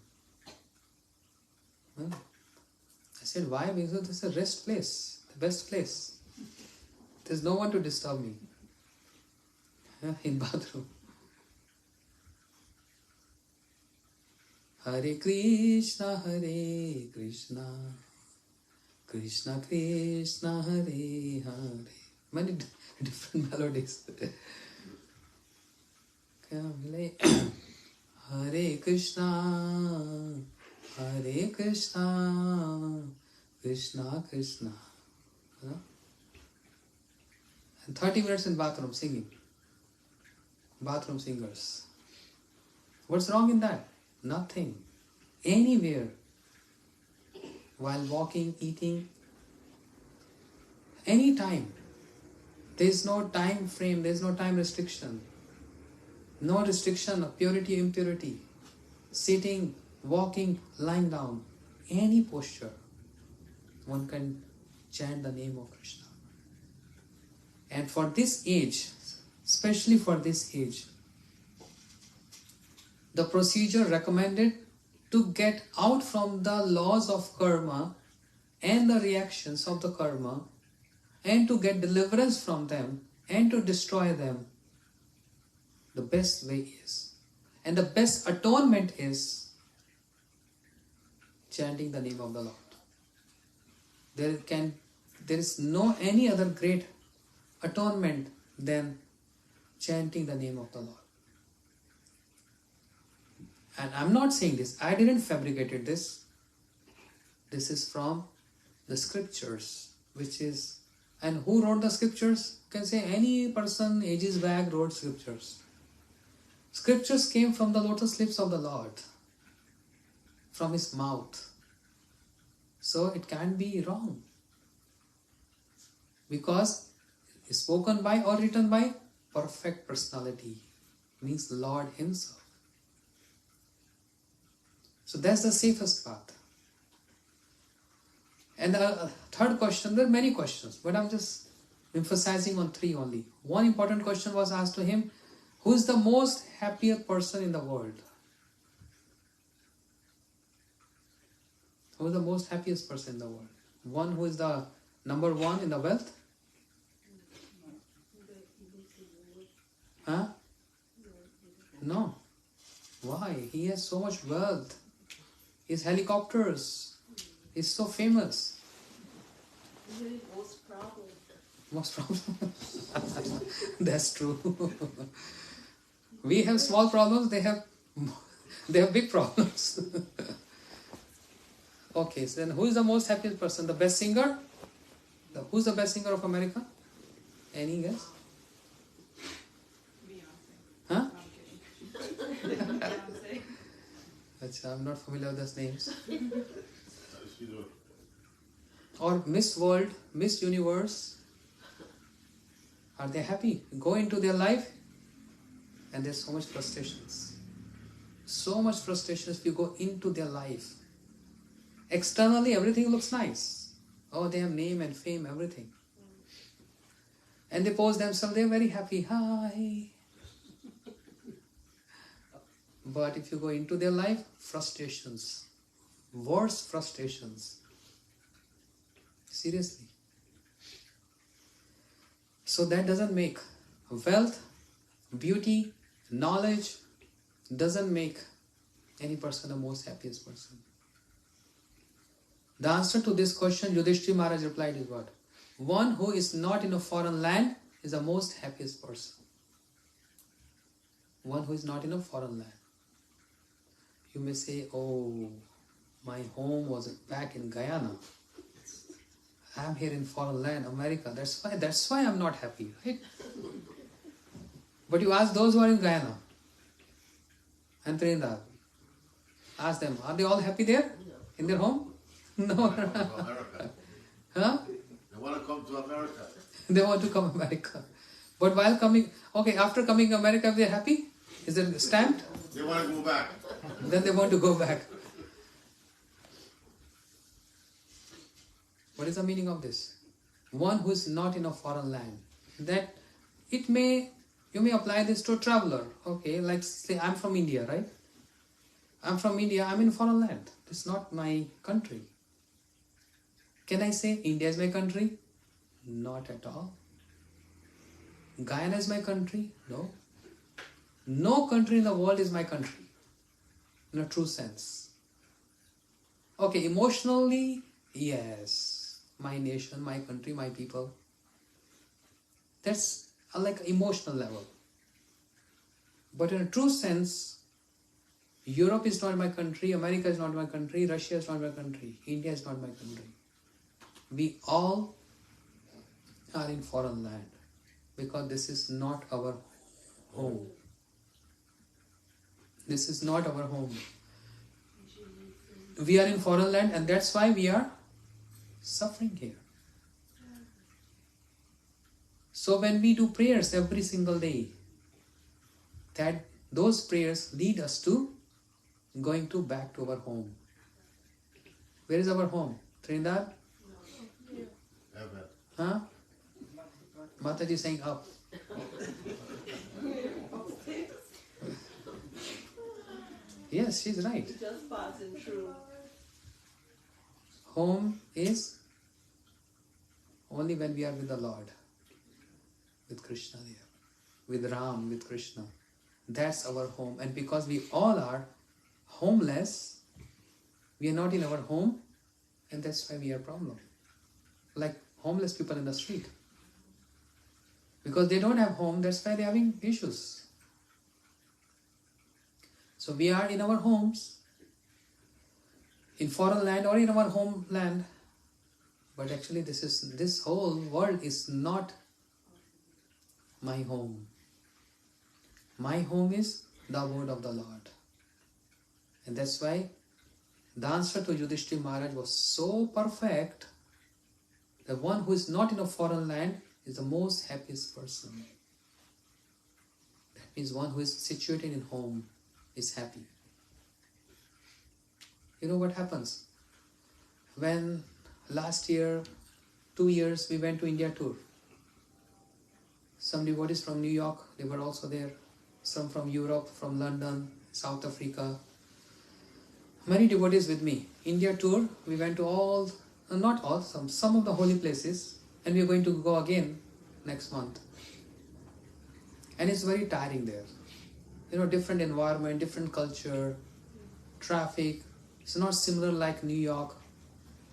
I said, why? Because this is a rest place, the best place. There's no one to disturb me in bathroom. Hare Krishna, Krishna Krishna, Hare Hare. Many different melodies. Hare Krishna, Krishna Krishna. And 30 minutes in bathroom singing. Bathroom singers. What's wrong in that? Nothing. Anywhere. While walking, eating. Anytime. There is no time frame. There is no time restriction. No restriction of purity, impurity. Sitting, walking, lying down. Any posture. One can chant the name of Krishna. And for this age, especially for this age, the procedure recommended to get out from the laws of karma and the reactions of the karma and to get deliverance from them and to destroy them, the best way is, and the best atonement is chanting the name of the Lord. There is no any other great atonement than chanting the name of the Lord. And I'm not saying this, I didn't fabricated this. This is from the scriptures, which is, and who wrote the scriptures? You can say any person ages back wrote scriptures. Scriptures came from the lotus lips of the Lord, from his mouth. So it can't be wrong. Because it's spoken by or written by perfect personality, means Lord himself. So that's the safest path. And the third question, there are many questions, but I'm just emphasizing on three only. One important question was asked to him, who is the most happiest person in the world? Who is the most happiest person in the world? One who is the number one in the wealth? Huh? No. Why? He has so much wealth. His helicopters. He's so famous. Most problems. Most problems. That's true. We have small problems, they have big problems. Okay, so then who is the most happiest person? The best singer? Who's the best singer of America? Any guess? Beyonce. Huh? I'm kidding. Beyonce. I'm not familiar with those names. How does she do it? Or Miss World, Miss Universe. Are they happy? Go into their life and there's so much frustrations. So much frustrations if you go into their life. Externally everything looks nice. Oh, they have name and fame, everything. And they pose themselves, they're very happy. Hi. But if you go into their life, frustrations. Worse frustrations. Seriously. So that doesn't make wealth, beauty, knowledge, doesn't make any person the most happiest person. The answer to this question, Yudhishthira Maharaj replied is what? One who is not in a foreign land is the most happiest person. One who is not in a foreign land. You may say, oh, my home was back in Guyana. I'm here in foreign land, America. That's why I'm not happy, right? But you ask those who are in Guyana and Trinidad, ask them, are they all happy there? In their home? No. They want to come to America. Huh? They want to come to America. They want to come America. But while coming, okay, after coming America, they're happy? Is it stamped? They want to go back. Then they want to go back. What is the meaning of this? One who is not in a foreign land. That you may apply this to a traveler. Okay, like say I'm from India, right? I'm from India, I'm in foreign land. It's not my country. Can I say India is my country? Not at all. Guyana is my country? No. No country in the world is my country. In a true sense. Okay, emotionally, yes. My nation, my country, my people. That's like emotional level. But in a true sense, Europe is not my country, America is not my country, Russia is not my country, India is not my country. We all are in foreign land because this is not our home. This is not our home. We are in foreign land and that's why we are suffering here. So when we do prayers every single day, that those prayers lead us to going back to our home. Where is our home? Trinidad? Heaven. Huh? Mataji is saying up. Yes, she's right. Just passing through. Home is only when we are with the Lord, with Krishna there, with Ram, with Krishna. That's our home. And because we all are homeless, we are not in our home, and that's why we have problem. Like homeless people in the street. Because they don't have home, that's why they're having issues. So we are in our homes, in foreign land or in our homeland, but actually this whole world is not my home. My home is the word of the Lord. And that's why the answer to Yudhishthira Maharaj was so perfect. The one who is not in a foreign land is the most happiest person. That means one who is situated in home is happy. You know what happens? When last year, 2 years, we went to India tour. Some devotees from New York, they were also there. Some from Europe, from London, South Africa. Many devotees with me. India tour, we went to all, not all, some of the holy places, and we are going to go again next month. And it's very tiring there. You know, different environment, different culture, traffic. It's not similar like New York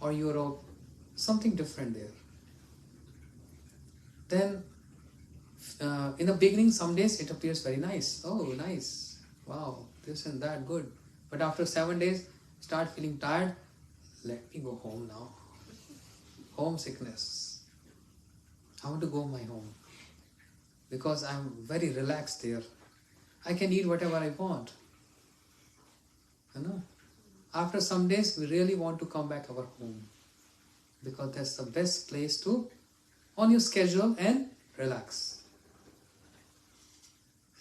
or Europe. Something different there. Then, in the beginning, some days it appears very nice. Oh, nice. Wow, this and that, good. But after 7 days, start feeling tired. Let me go home now. Homesickness. I want to go my home. Because I'm very relaxed there. I can eat whatever I want. You know? After some days, we really want to come back our home. Because that's the best place to, on your schedule and relax.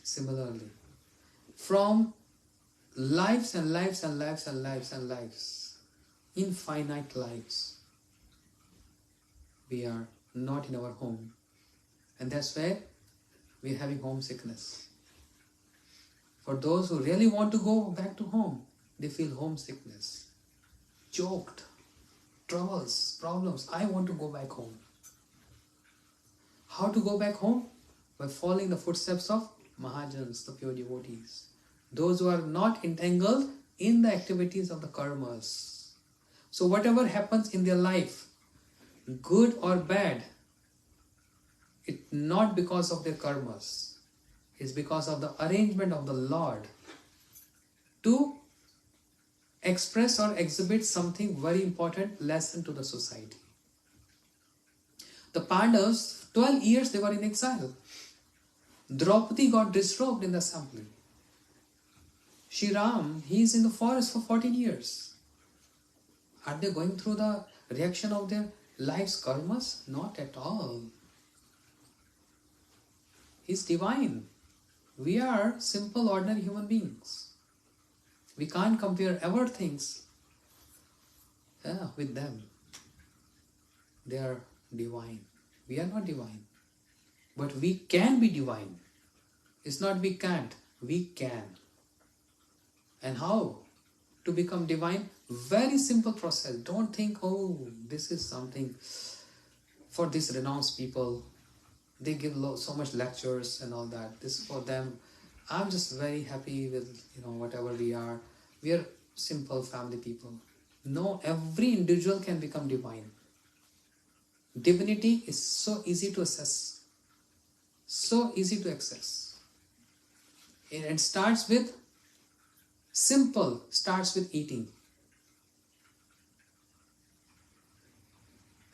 Similarly, from lives and lives and lives and lives and lives, infinite lives, we are not in our home. And that's where we are having homesickness. For those who really want to go back to home, they feel homesickness, choked, troubles, problems. I want to go back home. How to go back home? By following the footsteps of Mahajans, the pure devotees. Those who are not entangled in the activities of the karmas. So whatever happens in their life, good or bad, it's not because of their karmas. It's because of the arrangement of the Lord to express or exhibit something very important lesson to the society. The Pandavas, 12 years they were in exile. Draupadi got disrobed in the assembly. Shri Ram, he is in the forest for 14 years. Are they going through the reaction of their life's karmas? Not at all. He's divine. We are simple, ordinary human beings. We can't compare our things with them. They are divine. We are not divine. But we can be divine. It's not we can't. We can. And how to become divine? Very simple process. Don't think, oh, this is something for these renounced people. They give so much lectures and all that. This is for them. I'm just very happy with whatever we are. We are simple family people. No, every individual can become divine. Divinity is so easy to assess. So easy to access. It starts with simple, starts with eating.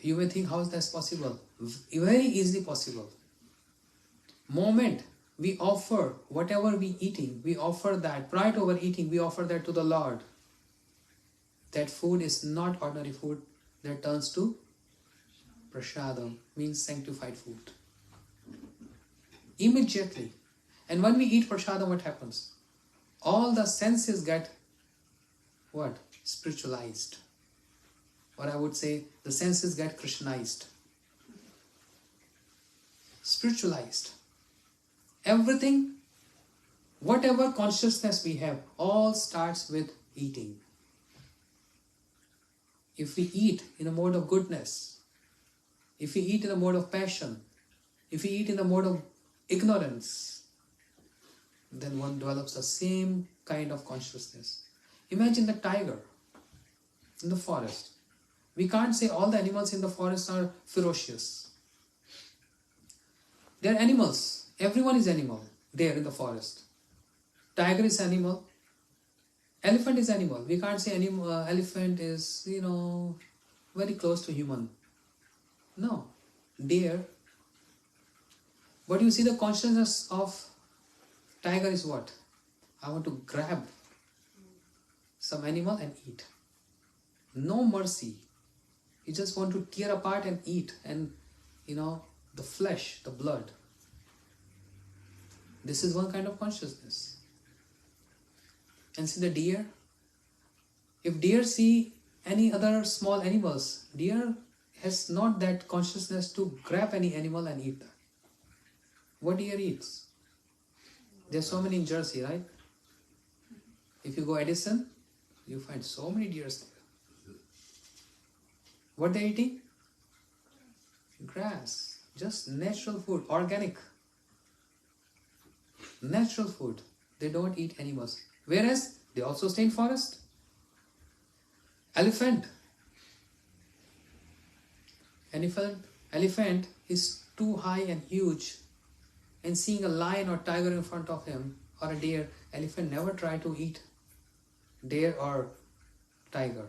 You may think, how is that possible? Very easily possible. Moment we offer whatever we eating, we offer that. Prior to our eating, we offer that to the Lord. That food is not ordinary food. That turns to prasadam, means sanctified food. Immediately. And when we eat prasadam, what happens? All the senses get what? Spiritualized. Or I would say the senses get Krishnized. Spiritualized. Everything, whatever consciousness we have, all starts with eating. If we eat in a mode of goodness, if we eat in a mode of passion, if we eat in a mode of ignorance, then one develops the same kind of consciousness. Imagine the tiger in the forest. We can't say all the animals in the forest are ferocious. They are animals. Everyone is animal there in the forest. Tiger is animal. Elephant is animal. We can't say elephant is, very close to human. No. Deer. But you see the consciousness of tiger is what? I want to grab some animal and eat. No mercy. You just want to tear apart and eat, and the flesh, the blood. This is one kind of consciousness. And see the deer. If deer see any other small animals, deer has not that consciousness to grab any animal and eat that. What deer eats? There's so many in Jersey, right? If you go Edison, you find so many deers there. What they eating? Grass. Just natural food, organic. Natural food. They don't eat animals. Whereas they also stay in forest. Elephant. Elephant is too high and huge, and seeing a lion or tiger in front of him or a deer, elephant never try to eat deer or tiger.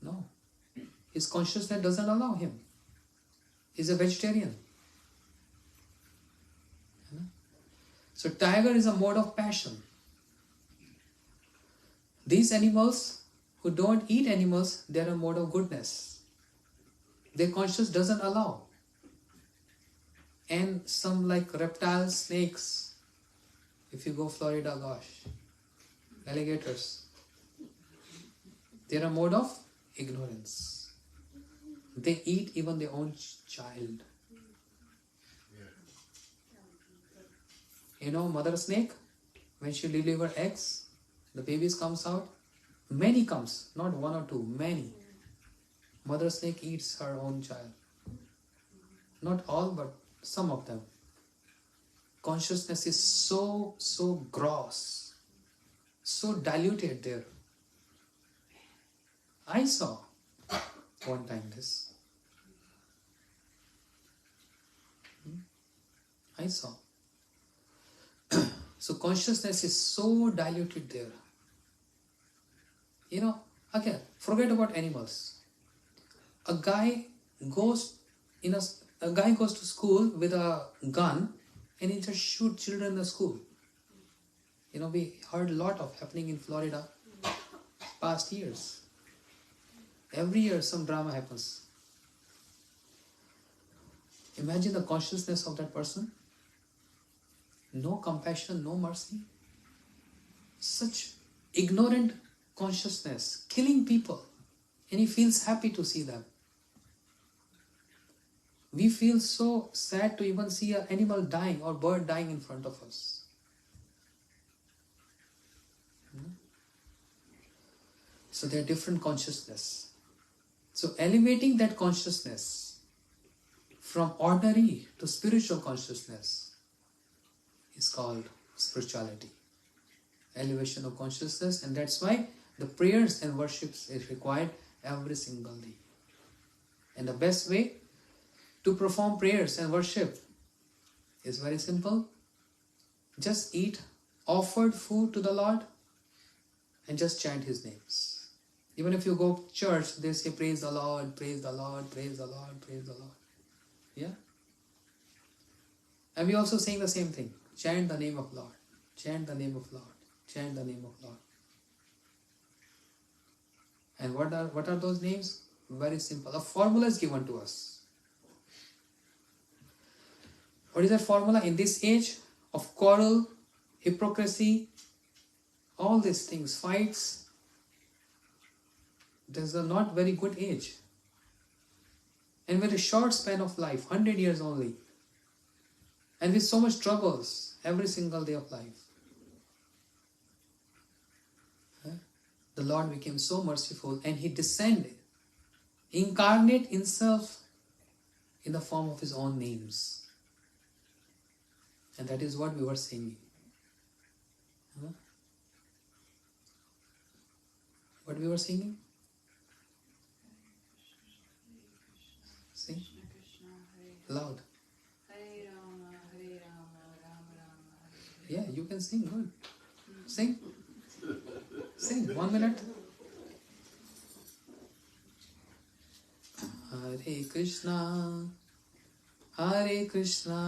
No. His consciousness doesn't allow him. He's a vegetarian. So tiger is a mode of passion. These animals who don't eat animals, they are a mode of goodness. Their conscience doesn't allow. And some like reptiles, snakes, if you go Florida, gosh, alligators, they are a mode of ignorance. They eat even their own child. Mother snake, when she delivers eggs, the babies comes out. Many comes, not one or two, many. Mother snake eats her own child. Not all, but some of them. Consciousness is so gross, so diluted there. I saw one time this. I saw. So consciousness is so diluted there. Again, forget about animals. A guy goes to school with a gun and he just shoots children in the school. We heard a lot of happening in Florida past years. Every year some drama happens. Imagine the consciousness of that person. No compassion, no mercy. Such ignorant consciousness, killing people. And he feels happy to see them. We feel so sad to even see an animal dying or bird dying in front of us. So they are different consciousness. So elevating that consciousness from ordinary to spiritual consciousness is called spirituality. Elevation of consciousness, and that's why the prayers and worships is required every single day. And the best way to perform prayers and worship is very simple. Just eat offered food to the Lord and just chant His names. Even if you go to church, they say praise the Lord, praise the Lord, praise the Lord, praise the Lord. Yeah? And we also saying the same thing. Chant the name of Lord. Chant the name of Lord. Chant the name of Lord. And what are those names? Very simple. A formula is given to us. What is that formula? In this age of quarrel, hypocrisy, all these things, fights, there's a not very good age. And with a short span of life, 100 years only. And with so much troubles every single day of life. The Lord became so merciful and He descended, incarnate Himself in the form of His own names. And that is what we were singing. What we were singing? Sing. Loud. Yeah, you can sing good. Sing. Sing 1 minute. Hare Krishna, Hare Krishna,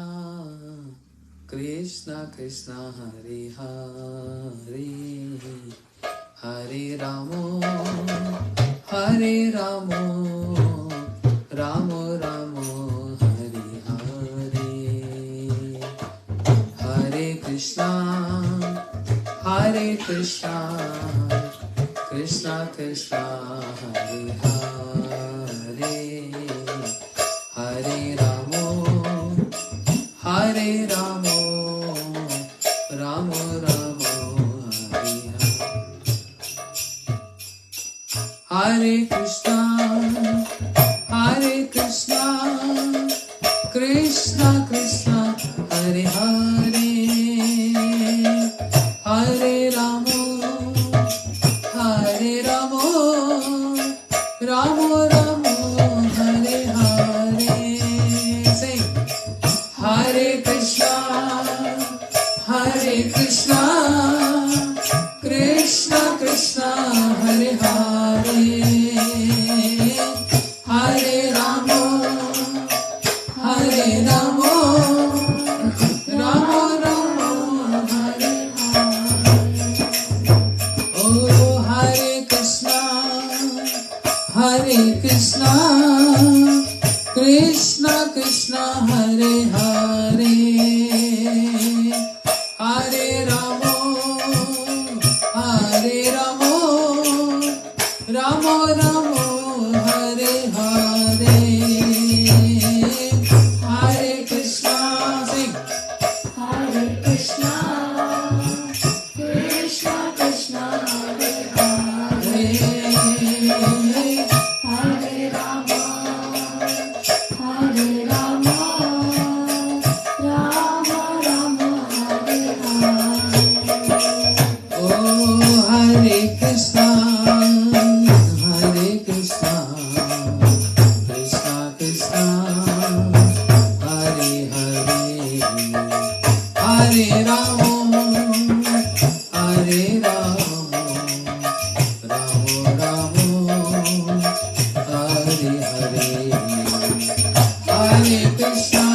Krishna Krishna Hare Hare, Hare Ramo, Hare Ramo, Ramo Ramo, Hare Hare, Hare Krishna, Hare Krishna, Krishna Krishna Hare Hare, Hare Ramo, Hare Ramo, Ramo Ramo, Hare Hare. Hare Krishna, Hare Krishna, Krishna Krishna Hare Hare, Hare Ramo, Hare Ramo, Ramo Ramo, Hare Hare. Sing. Hare Krishna, Hare Krishna, Krishna Krishna Hare Hare, Hare Ramo, Hare Ramo, Ramo Ramo, Hare Hare. Oh, Hare Krishna, Hare Krishna, Krishna Krishna Hare Hare, Hare Ramo, Hare Ramo, Ramo Ramo, Hare Hare, Hare Krishna. Sing. Hare Krishna, Krishna Krishna Hare Hare, Hare Rama, Hare Rama, Rama Rama, Hare Hare. Oh, Hare Krishna, Hare Krishna, Krishna Krishna, Hare Hare, Hare Ramo, Hare Ramo, Ramo Ramo, Hare Hare, Hare Krishna, Hare Krishna, Krishna Krishna, Hare Hare, Hare Ramo, Hare Rama, Rama Rama, Hare Hare. Hare Krishna, Hare Krishna, Krishna Krishna, Hare Hare, Hare Ramo, Hare Ramo, Ramo Ramo, Hare Hare, Hare Krishna,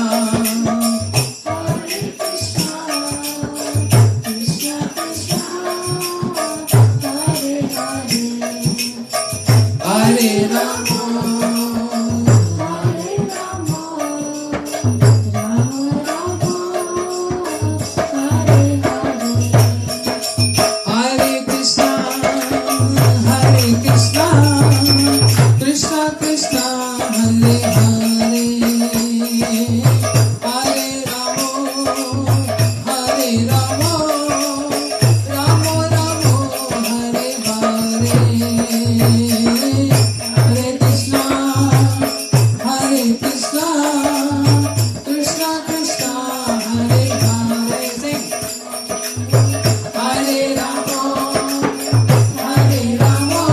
Hare Krishna, Krishna Krishna, Hare Hare. Sing. Hare Ramo, Hare Ramo,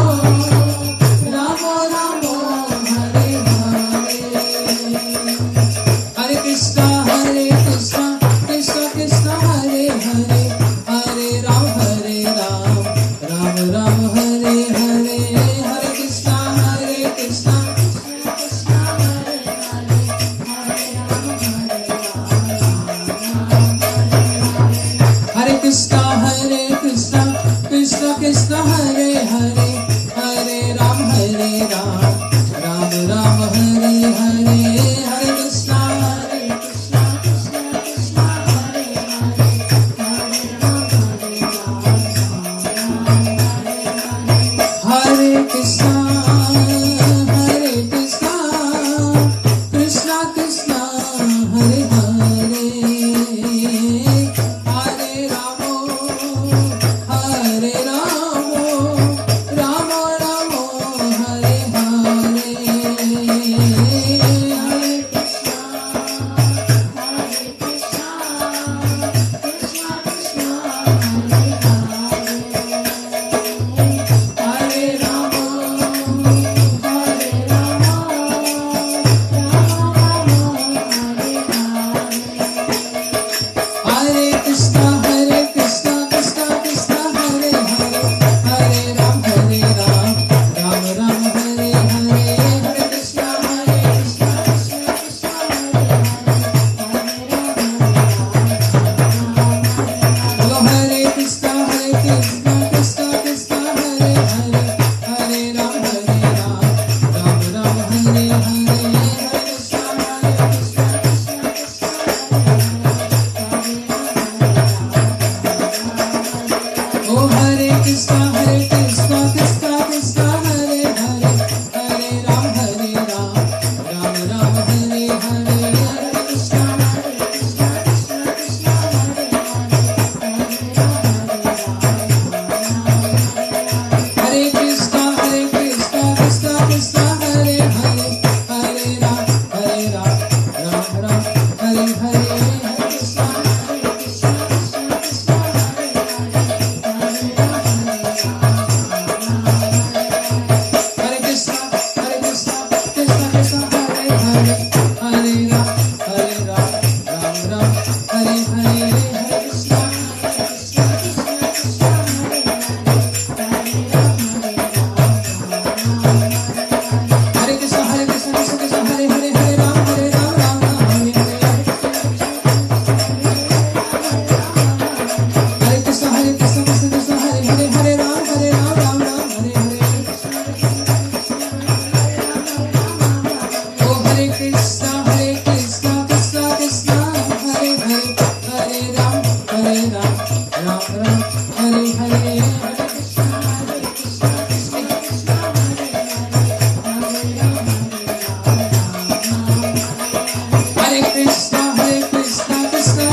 Ramo Ramo, Hare Hare, Hare Krishna, Hare Krishna, Krishna Krishna, Hare Hare, Hare Ram, Ram Ram, Hare Hare, Hare Krishna, Hare Krishna, Krishna Hare Hare, Hare Rama, Hare Rama, Hare Krishna, Hare Krishna, Krishna Krishna, Hare Hare, Hare Ram, Ram Ram, Hare Hare, Hare Krishna, Hare Krishna Krishna Krishna Hare Hare, Hare Rama, Hare Rama, Hare Hare. Hare Krishna, Hare Krishna, Krishna Krishna, Hare Hare, Hare Ramo, Hare Ramo, Ramo Ramo, Hare Hare, Hare Krishna, Hare Krishna, Krishna Krishna, Hare Hare, Hare Rama, Hare Rama, Rama Rama, Hare Hare. Hare Krishna, Hare Krishna, Krishna Krishna, Hare Hare, Hare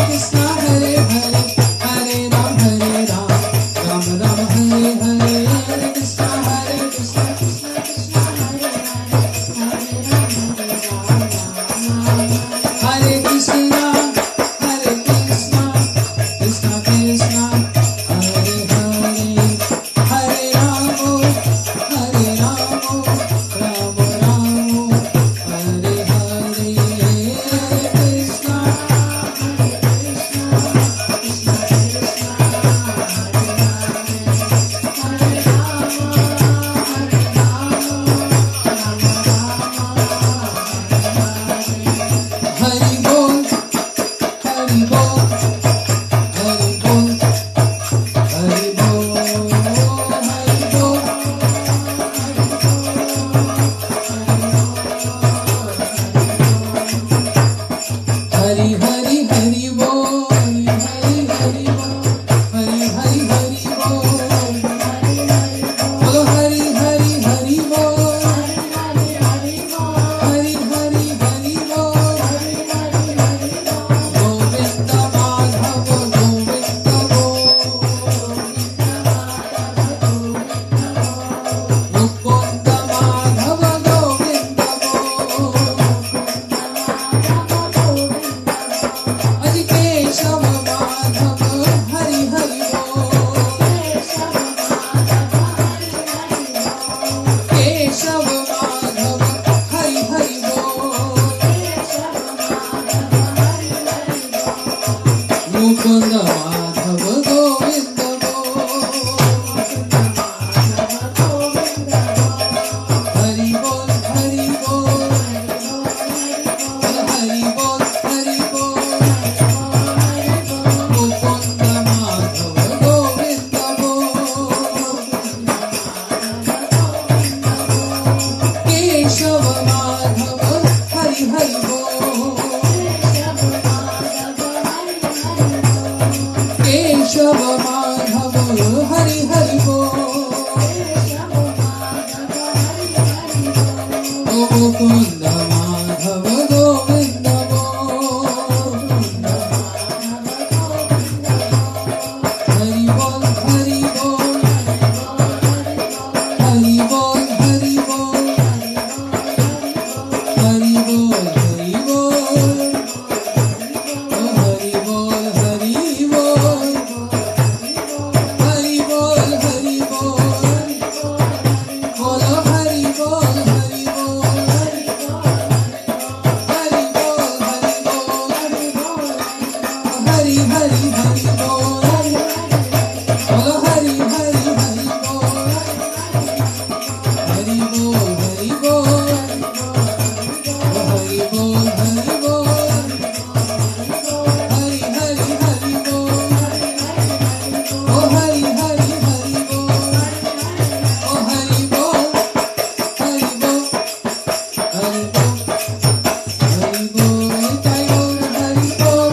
Krishna, Hare Hare, Hare Ram, Ram Ram, Hare Hare, Hare Krishna, Krishna Krishna, Hare Krishna, Hare Krishna, Krishna Krishna, Hare Hare, Hare Ramo, Hare Ramo, Ramo Ramo, Hare Hare, Hare Krishna, Hari Bol, Hari Bol, Hari Bol, Hari Bol, Hari Bol. Hari Hari Hari Bol, Hari Hari Hari Bol, Hari Hari Hari Bol, Bolo Hari Hari Hari Bol, Hari Hari Hari Bol, Govinda Madhava Govinda Bol, Mukunda Madhava Govinda Bol, Adi Keshava Madhava Hari Hari Bol, Keshava Madhava Hari Hari Bol, Mukunda Madhava Govinda Bol, Hari Bol, Hari Bol, Hari Bol, Hari Bol, Mukunda Madhava Govinda Bol, Keshava Madhava Hari Hari Bol, Keshava Madhava Hari Hari Bol, Mukunda Madhava Govinda Bol, Hari Bol, Hari Bol, Hari Bol, Hari Bol, Hari Bol, Hari Bol, oh Hari Bol, Hari Bol, Hari Bol, Hari Bol, Bolo Hari Bol, Hari Bol, Hari Bol, Hari Bol, Hari Hari Hari Bol, Bolo Hari Hari Hari Bol, Hari Bol, Hari Bol, oh Hari Bol, Hari Bol, Hari Hari Hari Bol, oh Hari Hari Hari Bol, oh Hari Bol, Hari Bol, Hari Bol, Hari Bol, Nitai Gaur Hari Bol,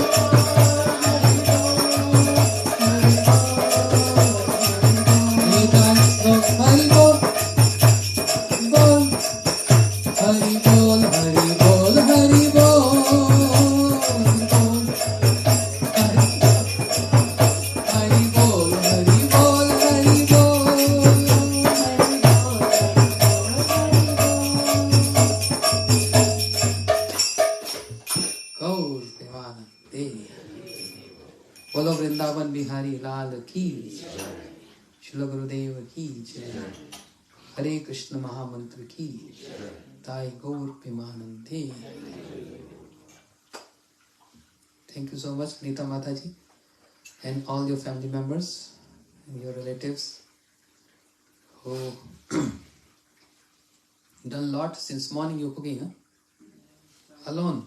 Nitai Gaur Hari Bol, Bol, Hari Bol, Hari Bol, Hari Bol, Hari Bol, Hari Bol, Hari Bol. Gaur Premanande. बोलो वृंदावन बिहारी लाल की जय, श्रील गुरुदेव की जय, हरे कृष्ण महामंत्र की जय, ताई गौर प्रेमानंदे. Thank you so much, Nita Mataji, and all your family members and your relatives who done a lot since morning. You're cooking, huh? Alone.